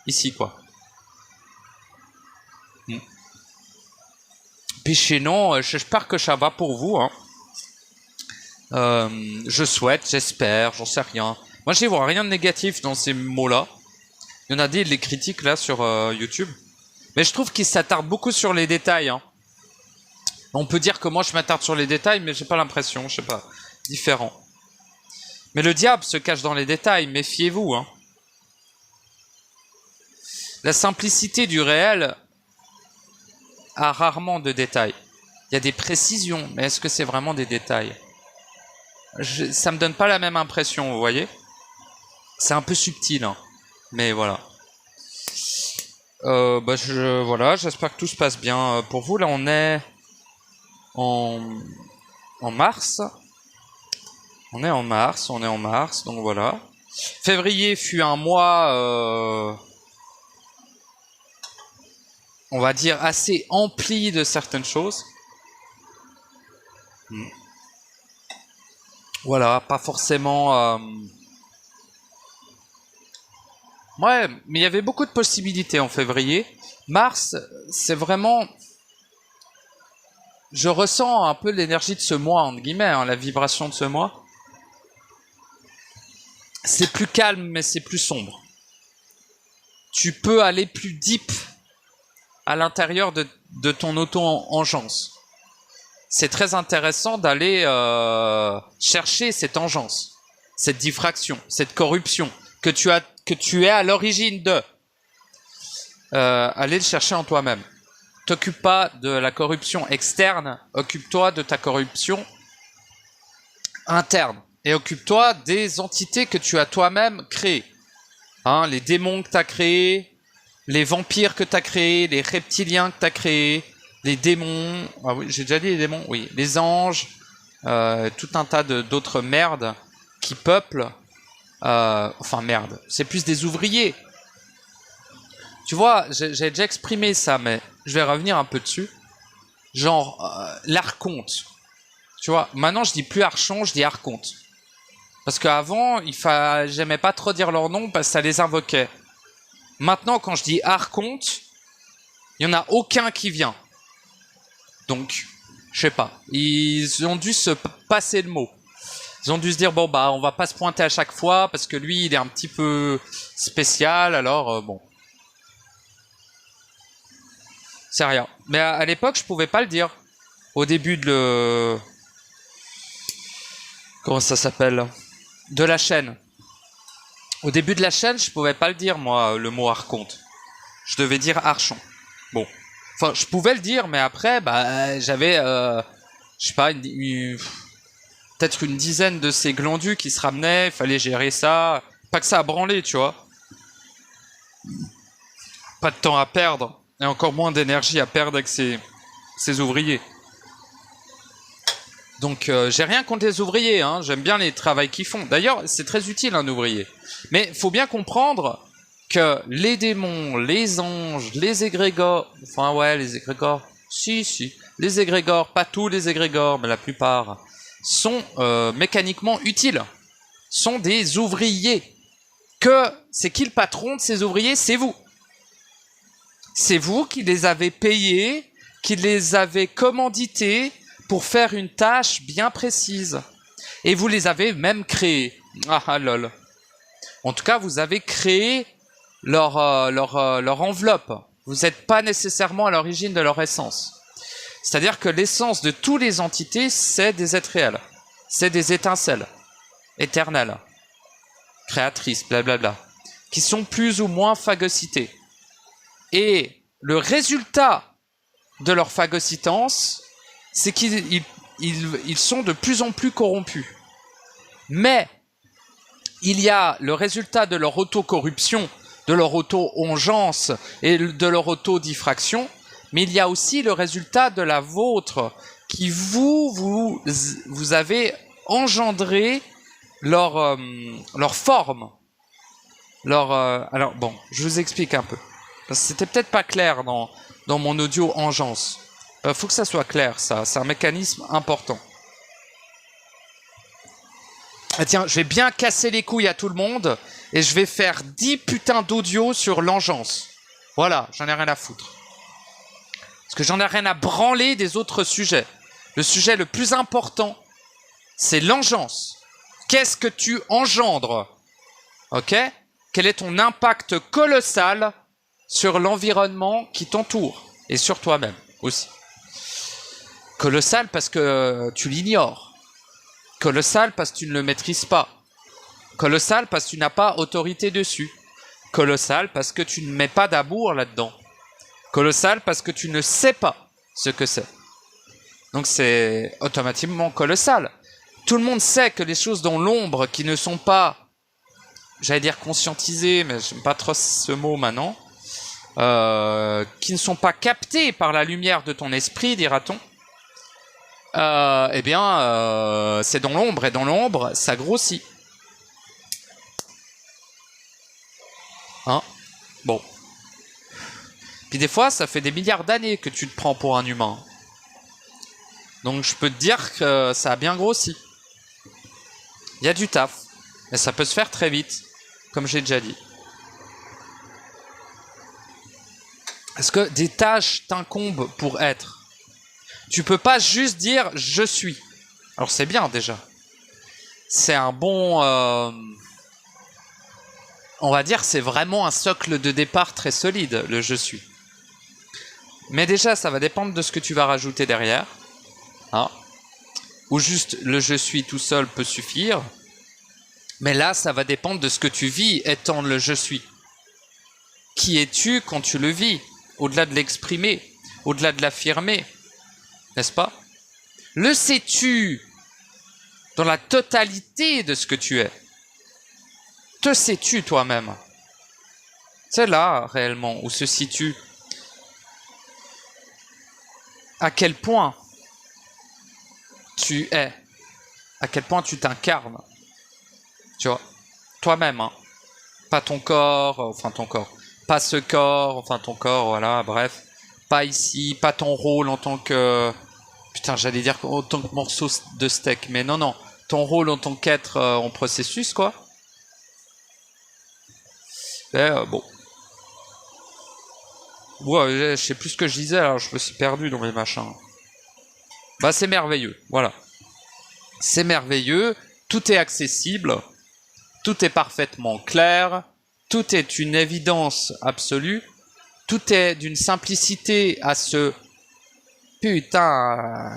ici, quoi. Péché non, j'espère que ça va pour vous. Hein. Je souhaite, j'espère, j'en sais rien. Moi, j'y vois rien de négatif dans ces mots-là. Il y en a des les critiques là sur YouTube. Mais je trouve qu'ils s'attardent beaucoup sur les détails. Hein. On peut dire que moi je m'attarde sur les détails, mais j'ai pas l'impression, je sais pas. Différent. Mais le diable se cache dans les détails, méfiez-vous. Hein. La simplicité du réel a rarement de détails. Il y a des précisions, mais est-ce que c'est vraiment des détails? Ça me donne pas la même impression, vous voyez? C'est un peu subtil, hein. Mais voilà. Voilà, j'espère que tout se passe bien pour vous. Là, on est en mars. On est en mars, donc voilà. Février fut un mois, on va dire, assez empli de certaines choses. Voilà, pas forcément... Ouais, mais il y avait beaucoup de possibilités en février. Mars, c'est vraiment... Je ressens un peu l'énergie de ce mois, entre guillemets, hein, la vibration de ce mois. C'est plus calme, mais c'est plus sombre. Tu peux aller plus deep à l'intérieur de ton auto-engeance. C'est très intéressant d'aller chercher cette engeance, cette diffraction, cette corruption que tu es à l'origine de. Aller le chercher en toi-même. T'occupe pas de la corruption externe, occupe-toi de ta corruption interne. Et occupe-toi des entités que tu as toi-même créées. Hein, les démons que tu as créés, les vampires que tu as créés, les reptiliens que tu as créés, les démons... Ah oui, j'ai déjà dit les démons, oui. Les anges, tout un tas d'autres merdes qui peuplent... enfin, merde, c'est plus des ouvriers. Tu vois, j'ai déjà exprimé ça, mais je vais revenir un peu dessus. Genre, l'archonte. Tu vois, maintenant je dis plus archon, je dis archonte. Parce qu'avant, j'aimais pas trop dire leur nom parce que ça les invoquait. Maintenant, quand je dis archonte, il n'y en a aucun qui vient. Donc, je sais pas. Ils ont dû se passer le mot. Ils ont dû se dire, bon, bah, on va pas se pointer à chaque fois parce que lui, il est un petit peu spécial, alors, bon. C'est rien. Mais à l'époque, je pouvais pas le dire. Au début de Comment ça s'appelle? De la chaîne. Au début de la chaîne, je pouvais pas le dire, moi, le mot archonte. Je devais dire archon. Bon. Enfin, je pouvais le dire, mais après, bah, j'avais, je sais pas, peut-être une dizaine de ces glandus qui se ramenaient, il fallait gérer ça. Pas que ça a branlé, tu vois. Pas de temps à perdre, et encore moins d'énergie à perdre avec ces ouvriers. Donc, j'ai rien contre les ouvriers, hein. J'aime bien les travails qu'ils font. D'ailleurs, c'est très utile, un ouvrier. Mais il faut bien comprendre que les démons, les anges, les égrégores... Enfin, ouais, les égrégores... Si. Les égrégores, pas tous les égrégores, mais la plupart, sont mécaniquement utiles. Sont des ouvriers. C'est qui le patron de ces ouvriers? C'est vous. C'est vous qui les avez payés, qui les avez commandités pour faire une tâche bien précise. Et vous les avez même créés. Ah lol. En tout cas, vous avez créé leur enveloppe. Vous n'êtes pas nécessairement à l'origine de leur essence. C'est-à-dire que l'essence de toutes les entités, c'est des êtres réels. C'est des étincelles éternelles, créatrices, blablabla, qui sont plus ou moins phagocytées. Et le résultat de leur phagocytance, c'est qu'ils sont de plus en plus corrompus. Mais il y a le résultat de leur auto-corruption, de leur auto-ongeance et de leur auto-diffraction, mais il y a aussi le résultat de la vôtre, qui vous avez engendré leur forme. Alors bon, je vous explique un peu. Parce que c'était peut-être pas clair dans mon audio engeance. Faut que ça soit clair, ça. C'est un mécanisme important. Ah tiens, je vais bien casser les couilles à tout le monde et je vais faire 10 putains d'audio sur l'engeance. Voilà, j'en ai rien à foutre. Parce que j'en ai rien à branler des autres sujets. Le sujet le plus important, c'est l'engeance. Qu'est-ce que tu engendres? Ok? Quel est ton impact colossal sur l'environnement qui t'entoure et sur toi-même aussi? Colossal parce que tu l'ignores. Colossal parce que tu ne le maîtrises pas. Colossal parce que tu n'as pas autorité dessus. Colossal parce que tu ne mets pas d'amour là-dedans. Colossal parce que tu ne sais pas ce que c'est. Donc c'est automatiquement colossal. Tout le monde sait que les choses dans l'ombre qui ne sont pas, j'allais dire conscientisées, mais j'aime pas trop ce mot maintenant, qui ne sont pas captées par la lumière de ton esprit, dira-t-on, eh bien, c'est dans l'ombre, et dans l'ombre, ça grossit. Hein? Bon. Puis des fois, ça fait des milliards d'années que tu te prends pour un humain. Donc je peux te dire que ça a bien grossi. Il y a du taf. Et ça peut se faire très vite, comme j'ai déjà dit. Est-ce que des tâches t'incombent pour être? Tu peux pas juste dire « je suis ». Alors c'est bien déjà. C'est un bon... on va dire c'est vraiment un socle de départ très solide, le « je suis ». Mais déjà, ça va dépendre de ce que tu vas rajouter derrière. Hein? Ou juste le « je suis » tout seul peut suffire. Mais là, ça va dépendre de ce que tu vis étant le « je suis ». Qui es-tu quand tu le vis? Au-delà de l'exprimer, au-delà de l'affirmer. N'est-ce pas? Le sais-tu dans la totalité de ce que tu es? Te sais-tu toi-même? C'est là, réellement, où se situe à quel point tu es, à quel point tu t'incarnes. Tu vois, toi-même, hein. Pas ton corps, enfin ton corps, pas ce corps, enfin ton corps, voilà, bref. Pas ici, pas ton rôle en tant que... Putain, j'allais dire en tant que morceau de steak, mais non, non. Ton rôle en tant qu'être en processus, quoi. Et, bon. Ouais, je sais plus ce que je disais, alors je me suis perdu dans mes machins. Bah, c'est merveilleux, voilà. C'est merveilleux, tout est accessible, tout est parfaitement clair, tout est une évidence absolue, tout est d'une simplicité à se... Putain,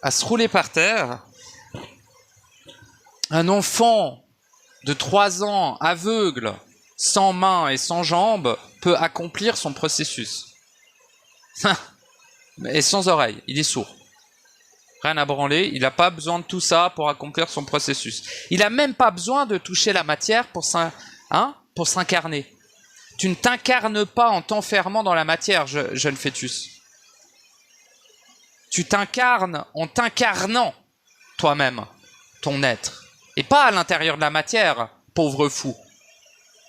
à se rouler par terre. Un enfant de 3 ans, aveugle, sans mains et sans jambes, peut accomplir son processus. Et sans oreille, il est sourd. Rien à branler, il n'a pas besoin de tout ça pour accomplir son processus. Il n'a même pas besoin de toucher la matière pour s'incarner. Tu ne t'incarnes pas en t'enfermant dans la matière, jeune fœtus. Tu t'incarnes en t'incarnant toi-même, ton être. Et pas à l'intérieur de la matière, pauvre fou,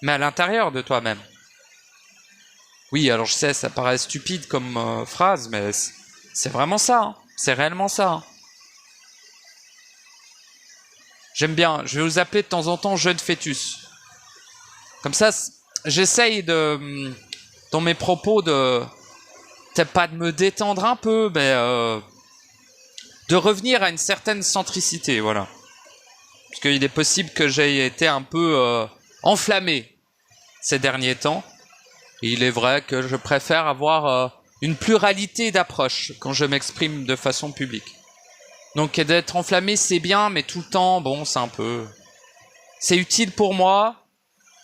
mais à l'intérieur de toi-même. Oui, alors je sais, ça paraît stupide comme phrase, mais c'est vraiment ça. Hein. C'est réellement ça. Hein. J'aime bien, je vais vous appeler de temps en temps jeune fœtus. Comme ça, j'essaye de, dans mes propos, peut-être pas de me détendre un peu, mais de revenir à une certaine centricité, voilà. Parce qu'il est possible que j'aie été un peu enflammé ces derniers temps. Et il est vrai que je préfère avoir une pluralité d'approches quand je m'exprime de façon publique. Donc d'être enflammé, c'est bien, mais tout le temps, bon, c'est un peu... C'est utile pour moi,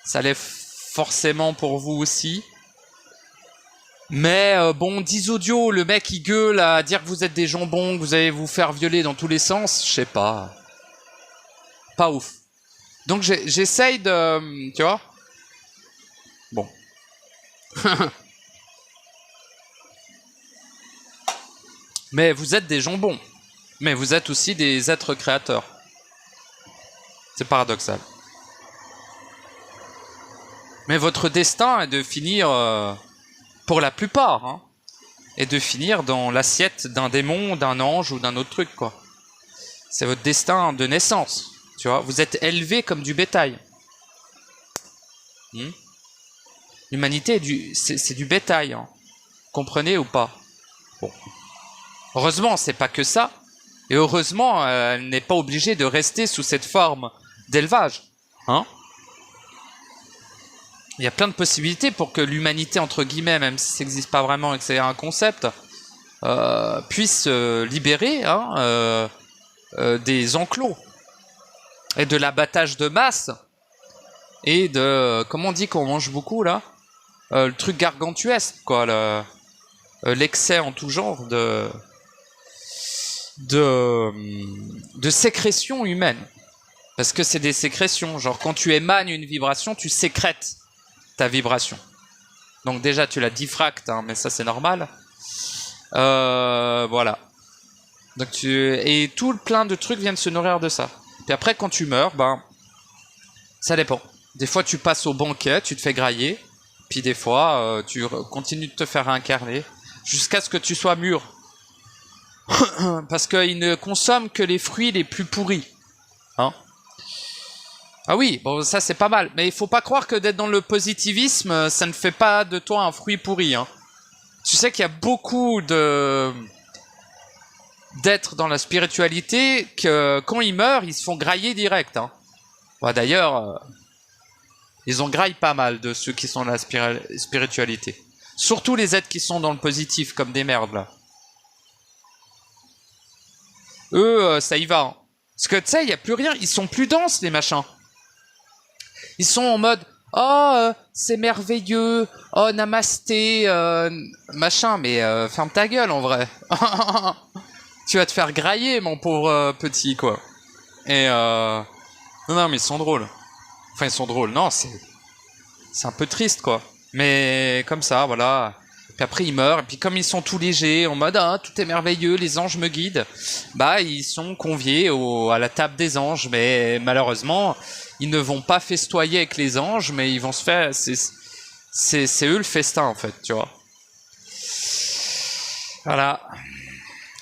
ça l'est forcément pour vous aussi. Mais bon, 10 audios, le mec il gueule à dire que vous êtes des jambons, que vous allez vous faire violer dans tous les sens, je sais pas. Pas ouf. Donc j'essaye de... Tu vois? Bon. Mais vous êtes des jambons. Mais vous êtes aussi des êtres créateurs. C'est paradoxal. Mais votre destin est de finir, pour la plupart, hein, est de finir dans l'assiette d'un démon, d'un ange ou d'un autre truc, quoi. C'est votre destin de naissance. Tu vois, vous êtes élevé comme du bétail. L'humanité, c'est du bétail. Hein. Comprenez ou pas? Bon. Heureusement, c'est pas que ça. Et heureusement, elle n'est pas obligée de rester sous cette forme d'élevage. Hein? Il y a plein de possibilités pour que l'humanité, entre guillemets, même si ça n'existe pas vraiment et que c'est un concept, puisse libérer des enclos et de l'abattage de masse et de... Comment on dit qu'on mange beaucoup, là? Le truc gargantuesque, quoi. L'excès en tout genre de sécrétion humaine. Parce que c'est des sécrétions. Genre, quand tu émanes une vibration, tu sécrètes ta vibration. Donc déjà, tu la diffractes, hein, mais ça, c'est normal. Voilà. Donc et tout le plein de trucs viennent se nourrir de ça. Puis après, quand tu meurs, ben, ça dépend. Des fois, tu passes au banquet, tu te fais grailler. Puis des fois, tu continues de te faire réincarner jusqu'à ce que tu sois mûr. Parce qu'ils ne consomment que les fruits les plus pourris. Hein? Ah oui, bon, ça c'est pas mal. Mais il faut pas croire que d'être dans le positivisme, ça ne fait pas de toi un fruit pourri. Hein. Tu sais qu'il y a beaucoup d'êtres dans la spiritualité que quand ils meurent, ils se font grailler direct. Hein. Bah, d'ailleurs, ils en graillent pas mal de ceux qui sont dans la spiritualité. Surtout les êtres qui sont dans le positif, comme des merdes, là. Eux, ça y va. Hein. Parce que, tu sais, il n'y a plus rien. Ils sont plus denses, les machins. Ils sont en mode « Oh, c'est merveilleux. Oh, namasté. Machin. » Mais ferme ta gueule, en vrai. Tu vas te faire grailler, mon pauvre petit, quoi. Et non, mais ils sont drôles. Enfin, ils sont drôles. Non, c'est un peu triste, quoi. Mais comme ça, voilà. Puis après, ils meurent. Et puis comme ils sont tout légers, en mode « Ah, tout est merveilleux, les anges me guident. » Bah, ils sont conviés à la table des anges. Mais malheureusement, ils ne vont pas festoyer avec les anges, mais ils vont se faire... C'est eux le festin, en fait, tu vois. Voilà.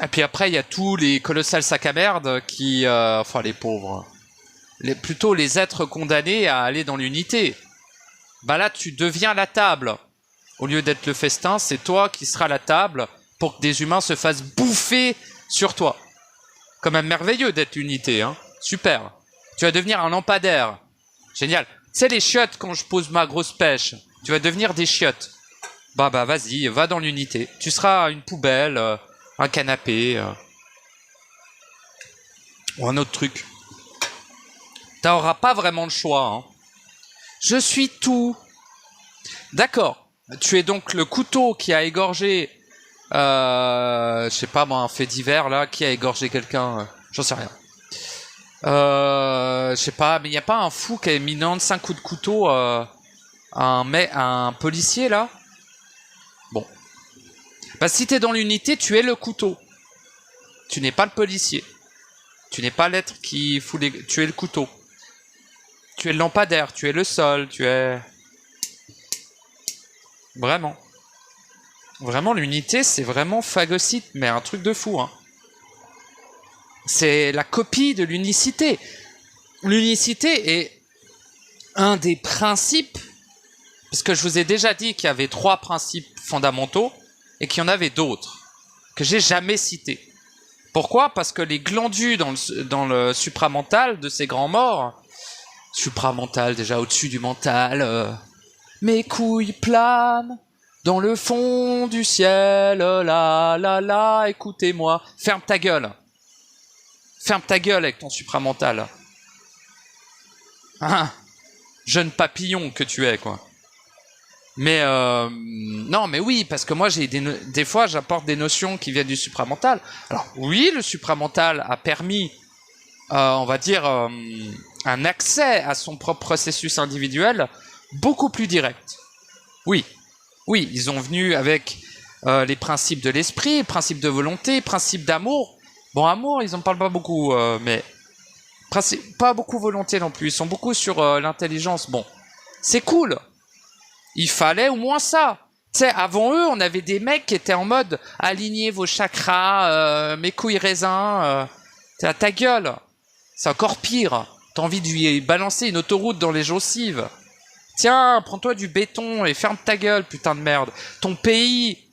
Et puis après, il y a tous les colossales sacs à merde qui... enfin, les pauvres. Plutôt les êtres condamnés à aller dans l'unité. Bah là, tu deviens la table. Au lieu d'être le festin, c'est toi qui seras la table pour que des humains se fassent bouffer sur toi. Quand même merveilleux d'être l'unité, hein. Super. Tu vas devenir un lampadaire. Génial. Tu sais, les chiottes, quand je pose ma grosse pêche, tu vas devenir des chiottes. Bah, vas-y, va dans l'unité. Tu seras une poubelle, un canapé, ou un autre truc. T'auras pas vraiment le choix, hein. Je suis tout. D'accord. Tu es donc le couteau qui a égorgé, je sais pas moi, un fait divers là, qui a égorgé quelqu'un, j'en sais rien. Je sais pas, mais il y a pas un fou qui a mis 95 coups de couteau à un policier là? Bon. Bah si t'es dans l'unité, tu es le couteau. Tu n'es pas le policier. Tu n'es pas l'être qui fout les... Tu es le couteau. Tu es le lampadaire, tu es le sol, tu es... Vraiment. Vraiment, l'unité, c'est vraiment phagocyte, mais un truc de fou, hein. C'est la copie de l'unicité. L'unicité est un des principes, parce que je vous ai déjà dit qu'il y avait 3 principes fondamentaux, et qu'il y en avait d'autres, que j'ai jamais cités. Pourquoi? Parce que les glandus dans le supramental de ces grands morts, supramental déjà au-dessus du mental, mes couilles planent dans le fond du ciel, la, écoutez-moi. Ferme ta gueule. Ferme ta gueule avec ton supramental. Ah, jeune papillon que tu es, quoi. Mais non, mais oui, parce que moi, j'ai des fois, j'apporte des notions qui viennent du supramental. Alors, oui, le supramental a permis, on va dire, un accès à son propre processus individuel beaucoup plus direct. Oui, ils ont venu avec les principes de l'esprit, les principes de volonté, les principes d'amour. Bon, amour, ils en parlent pas beaucoup, mais pas beaucoup volonté non plus. Ils sont beaucoup sur l'intelligence. Bon, c'est cool. Il fallait au moins ça. Tu sais, avant eux, on avait des mecs qui étaient en mode alignez vos chakras, mes couilles raisins. T'es à ta gueule. C'est encore pire. T'as envie de lui balancer une autoroute dans les gencives. Tiens, prends-toi du béton et ferme ta gueule, putain de merde. Ton pays,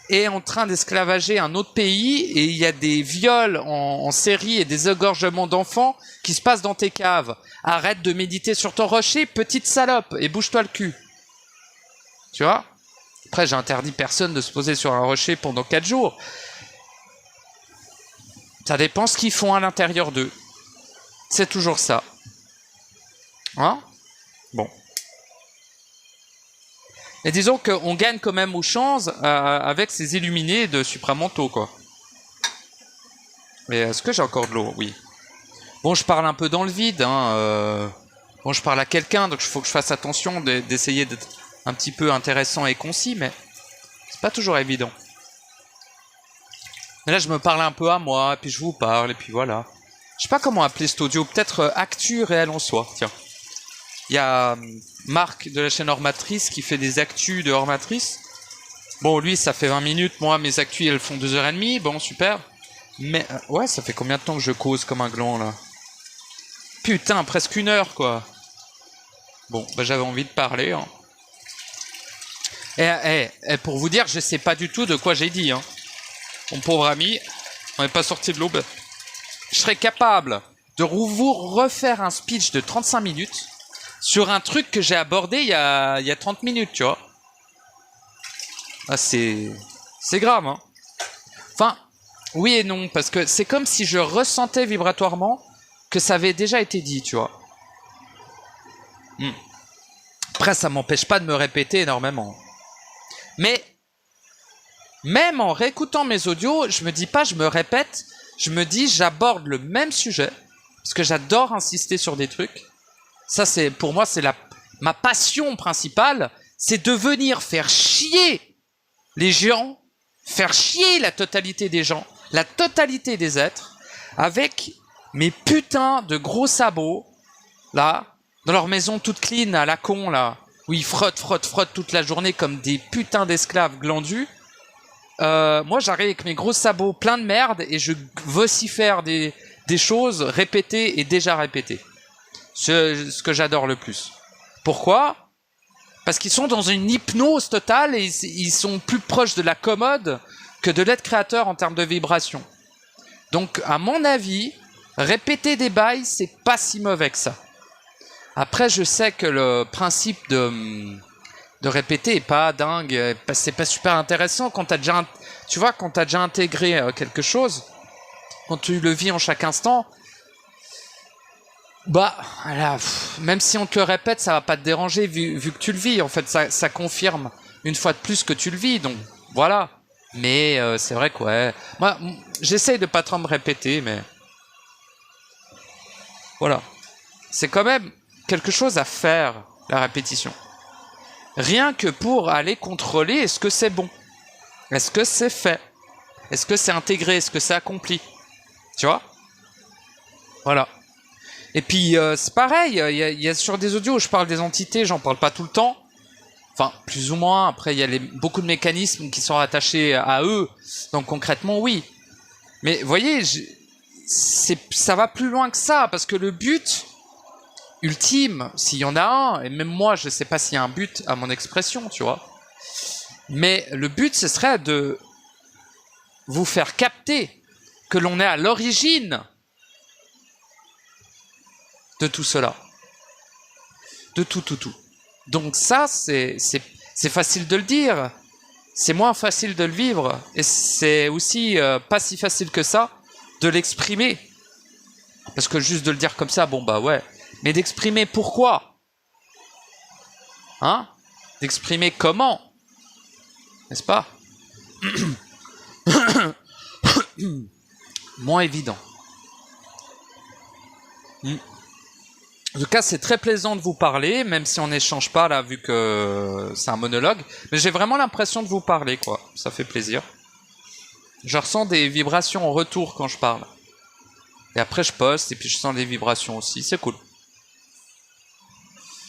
est en train d'esclavager un autre pays et il y a des viols en série et des égorgements d'enfants qui se passent dans tes caves. Arrête de méditer sur ton rocher, petite salope, et bouge-toi le cul. Tu vois? Après, j'ai interdit personne de se poser sur un rocher pendant 4 jours. Ça dépend ce qu'ils font à l'intérieur d'eux. C'est toujours ça. Hein? Bon. Et disons qu'on gagne quand même aux chances avec ces illuminés de supramentaux, quoi. Mais est-ce que j'ai encore de l'eau? Oui. Bon, je parle un peu dans le vide, hein. Bon, je parle à quelqu'un, donc il faut que je fasse attention d'essayer d'être un petit peu intéressant et concis, mais c'est pas toujours évident. Mais là, je me parle un peu à moi, et puis je vous parle, et puis voilà. Je sais pas comment appeler cet audio, peut-être actu réel en soi, tiens. Il y a Marc de la chaîne Hors Matrice qui fait des actus de Hors Matrice. Bon, lui, ça fait 20 minutes, moi, mes actus, elles font 2h30, bon, super. Mais, ouais, ça fait combien de temps que je cause comme un gland, là? Putain, presque 1 heure, quoi. Bon, bah j'avais envie de parler, hein. Et pour vous dire, je sais pas du tout de quoi j'ai dit, hein. Mon pauvre ami, on n'est pas sorti de l'aube. Je serais capable de vous refaire un speech de 35 minutes sur un truc que j'ai abordé il y a 30 minutes, tu vois. Ah, c'est grave, hein. Enfin, oui et non, parce que c'est comme si je ressentais vibratoirement que ça avait déjà été dit, tu vois. Après, ça m'empêche pas de me répéter énormément. Mais même en réécoutant mes audios, je me dis pas je me répète, je me dis j'aborde le même sujet, parce que j'adore insister sur des trucs. Ça, c'est pour moi, c'est ma passion principale, c'est de venir faire chier les gens, faire chier la totalité des gens, la totalité des êtres, avec mes putains de gros sabots, là, dans leur maison toute clean à la con, là, où ils frottent toute la journée comme des putains d'esclaves glandus. Moi, j'arrive avec mes gros sabots pleins de merde et je vocifère des choses répétées et déjà répétées. Ce que j'adore le plus. Pourquoi? Parce qu'ils sont dans une hypnose totale et ils sont plus proches de la commode que de l'être créateur en termes de vibration. Donc, à mon avis, répéter des bails, c'est pas si mauvais que ça. Après, je sais que le principe de répéter est pas dingue, c'est pas super intéressant quand t'as déjà, tu vois, quand t'as déjà intégré quelque chose, quand tu le vis en chaque instant, bah, là, même si on te le répète, ça va pas te déranger vu que tu le vis. En fait, ça confirme une fois de plus que tu le vis, donc voilà. Mais c'est vrai que ouais, moi, j'essaye de pas trop me répéter, mais voilà, c'est quand même quelque chose à faire, la répétition. Rien que pour aller contrôler est-ce que c'est bon, est-ce que c'est fait, est-ce que c'est intégré, est-ce que c'est accompli, tu vois. Voilà. Et puis c'est pareil, il y a sur des audios où je parle des entités, j'en parle pas tout le temps, enfin plus ou moins. Après il y a beaucoup de mécanismes qui sont rattachés à eux, donc concrètement oui. Mais vous voyez, ça va plus loin que ça, parce que le but ultime, s'il y en a un, et même moi je sais pas s'il y a un but à mon expression, tu vois, mais le but ce serait de vous faire capter que l'on est à l'origine de tout cela, de tout. Donc ça, c'est facile de le dire, c'est moins facile de le vivre, et c'est aussi pas si facile que ça de l'exprimer, parce que juste de le dire comme ça, bon bah ouais, mais d'exprimer pourquoi, hein, d'exprimer comment, n'est-ce pas? Moins évident. En tout cas, c'est très plaisant de vous parler, même si on n'échange pas là, vu que c'est un monologue. Mais j'ai vraiment l'impression de vous parler, quoi. Ça fait plaisir. Je ressens des vibrations en retour quand je parle. Et après, je poste, et puis je sens des vibrations aussi. C'est cool.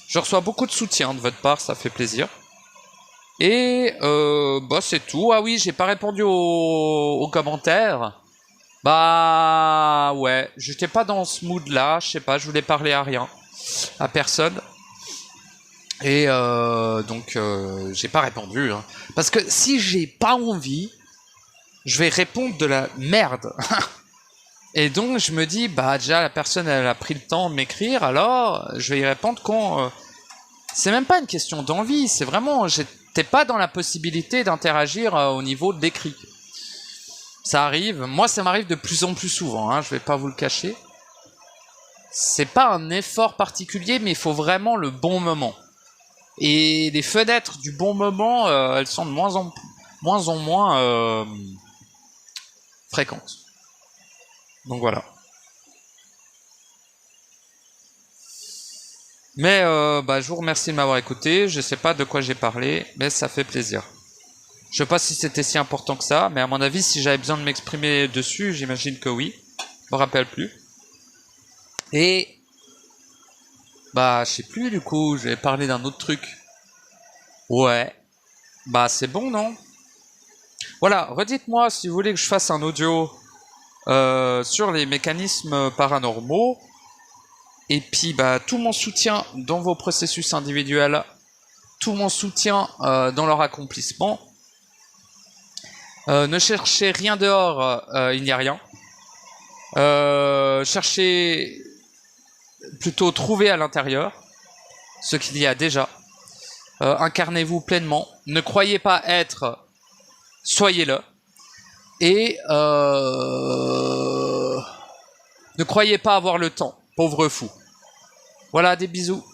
Je reçois beaucoup de soutien de votre part, ça fait plaisir. Et bah c'est tout. Ah oui, j'ai pas répondu aux commentaires. Bah ouais, j'étais pas dans ce mood là, je sais pas, je voulais parler à rien, à personne. Et donc j'ai pas répondu, hein. Parce que si j'ai pas envie, je vais répondre de la merde. Et donc je me dis, bah déjà la personne elle a pris le temps de m'écrire, alors je vais y répondre quand... c'est même pas une question d'envie, c'est vraiment... j'étais pas dans la possibilité d'interagir au niveau de l'écrit. Ça arrive, moi ça m'arrive de plus en plus souvent, hein, je vais pas vous le cacher. C'est pas un effort particulier, mais il faut vraiment le bon moment. Et les fenêtres du bon moment, elles sont de moins en moins fréquentes. Donc voilà. Mais bah, je vous remercie de m'avoir écouté. Je sais pas de quoi j'ai parlé, mais ça fait plaisir. Je sais pas si c'était si important que ça, mais à mon avis, si j'avais besoin de m'exprimer dessus, j'imagine que oui. Je me rappelle plus. Et bah, je sais plus du coup. Je vais parler d'un autre truc. Ouais. Bah, c'est bon, non? Voilà. Redites-moi si vous voulez que je fasse un audio sur les mécanismes paranormaux. Et puis, bah, tout mon soutien dans vos processus individuels, tout mon soutien dans leur accomplissement. Ne cherchez rien dehors, il n'y a rien. Cherchez plutôt trouver à l'intérieur ce qu'il y a déjà. Incarnez-vous pleinement. Ne croyez pas être, soyez-le. Et ne croyez pas avoir le temps, pauvre fou. Voilà, des bisous.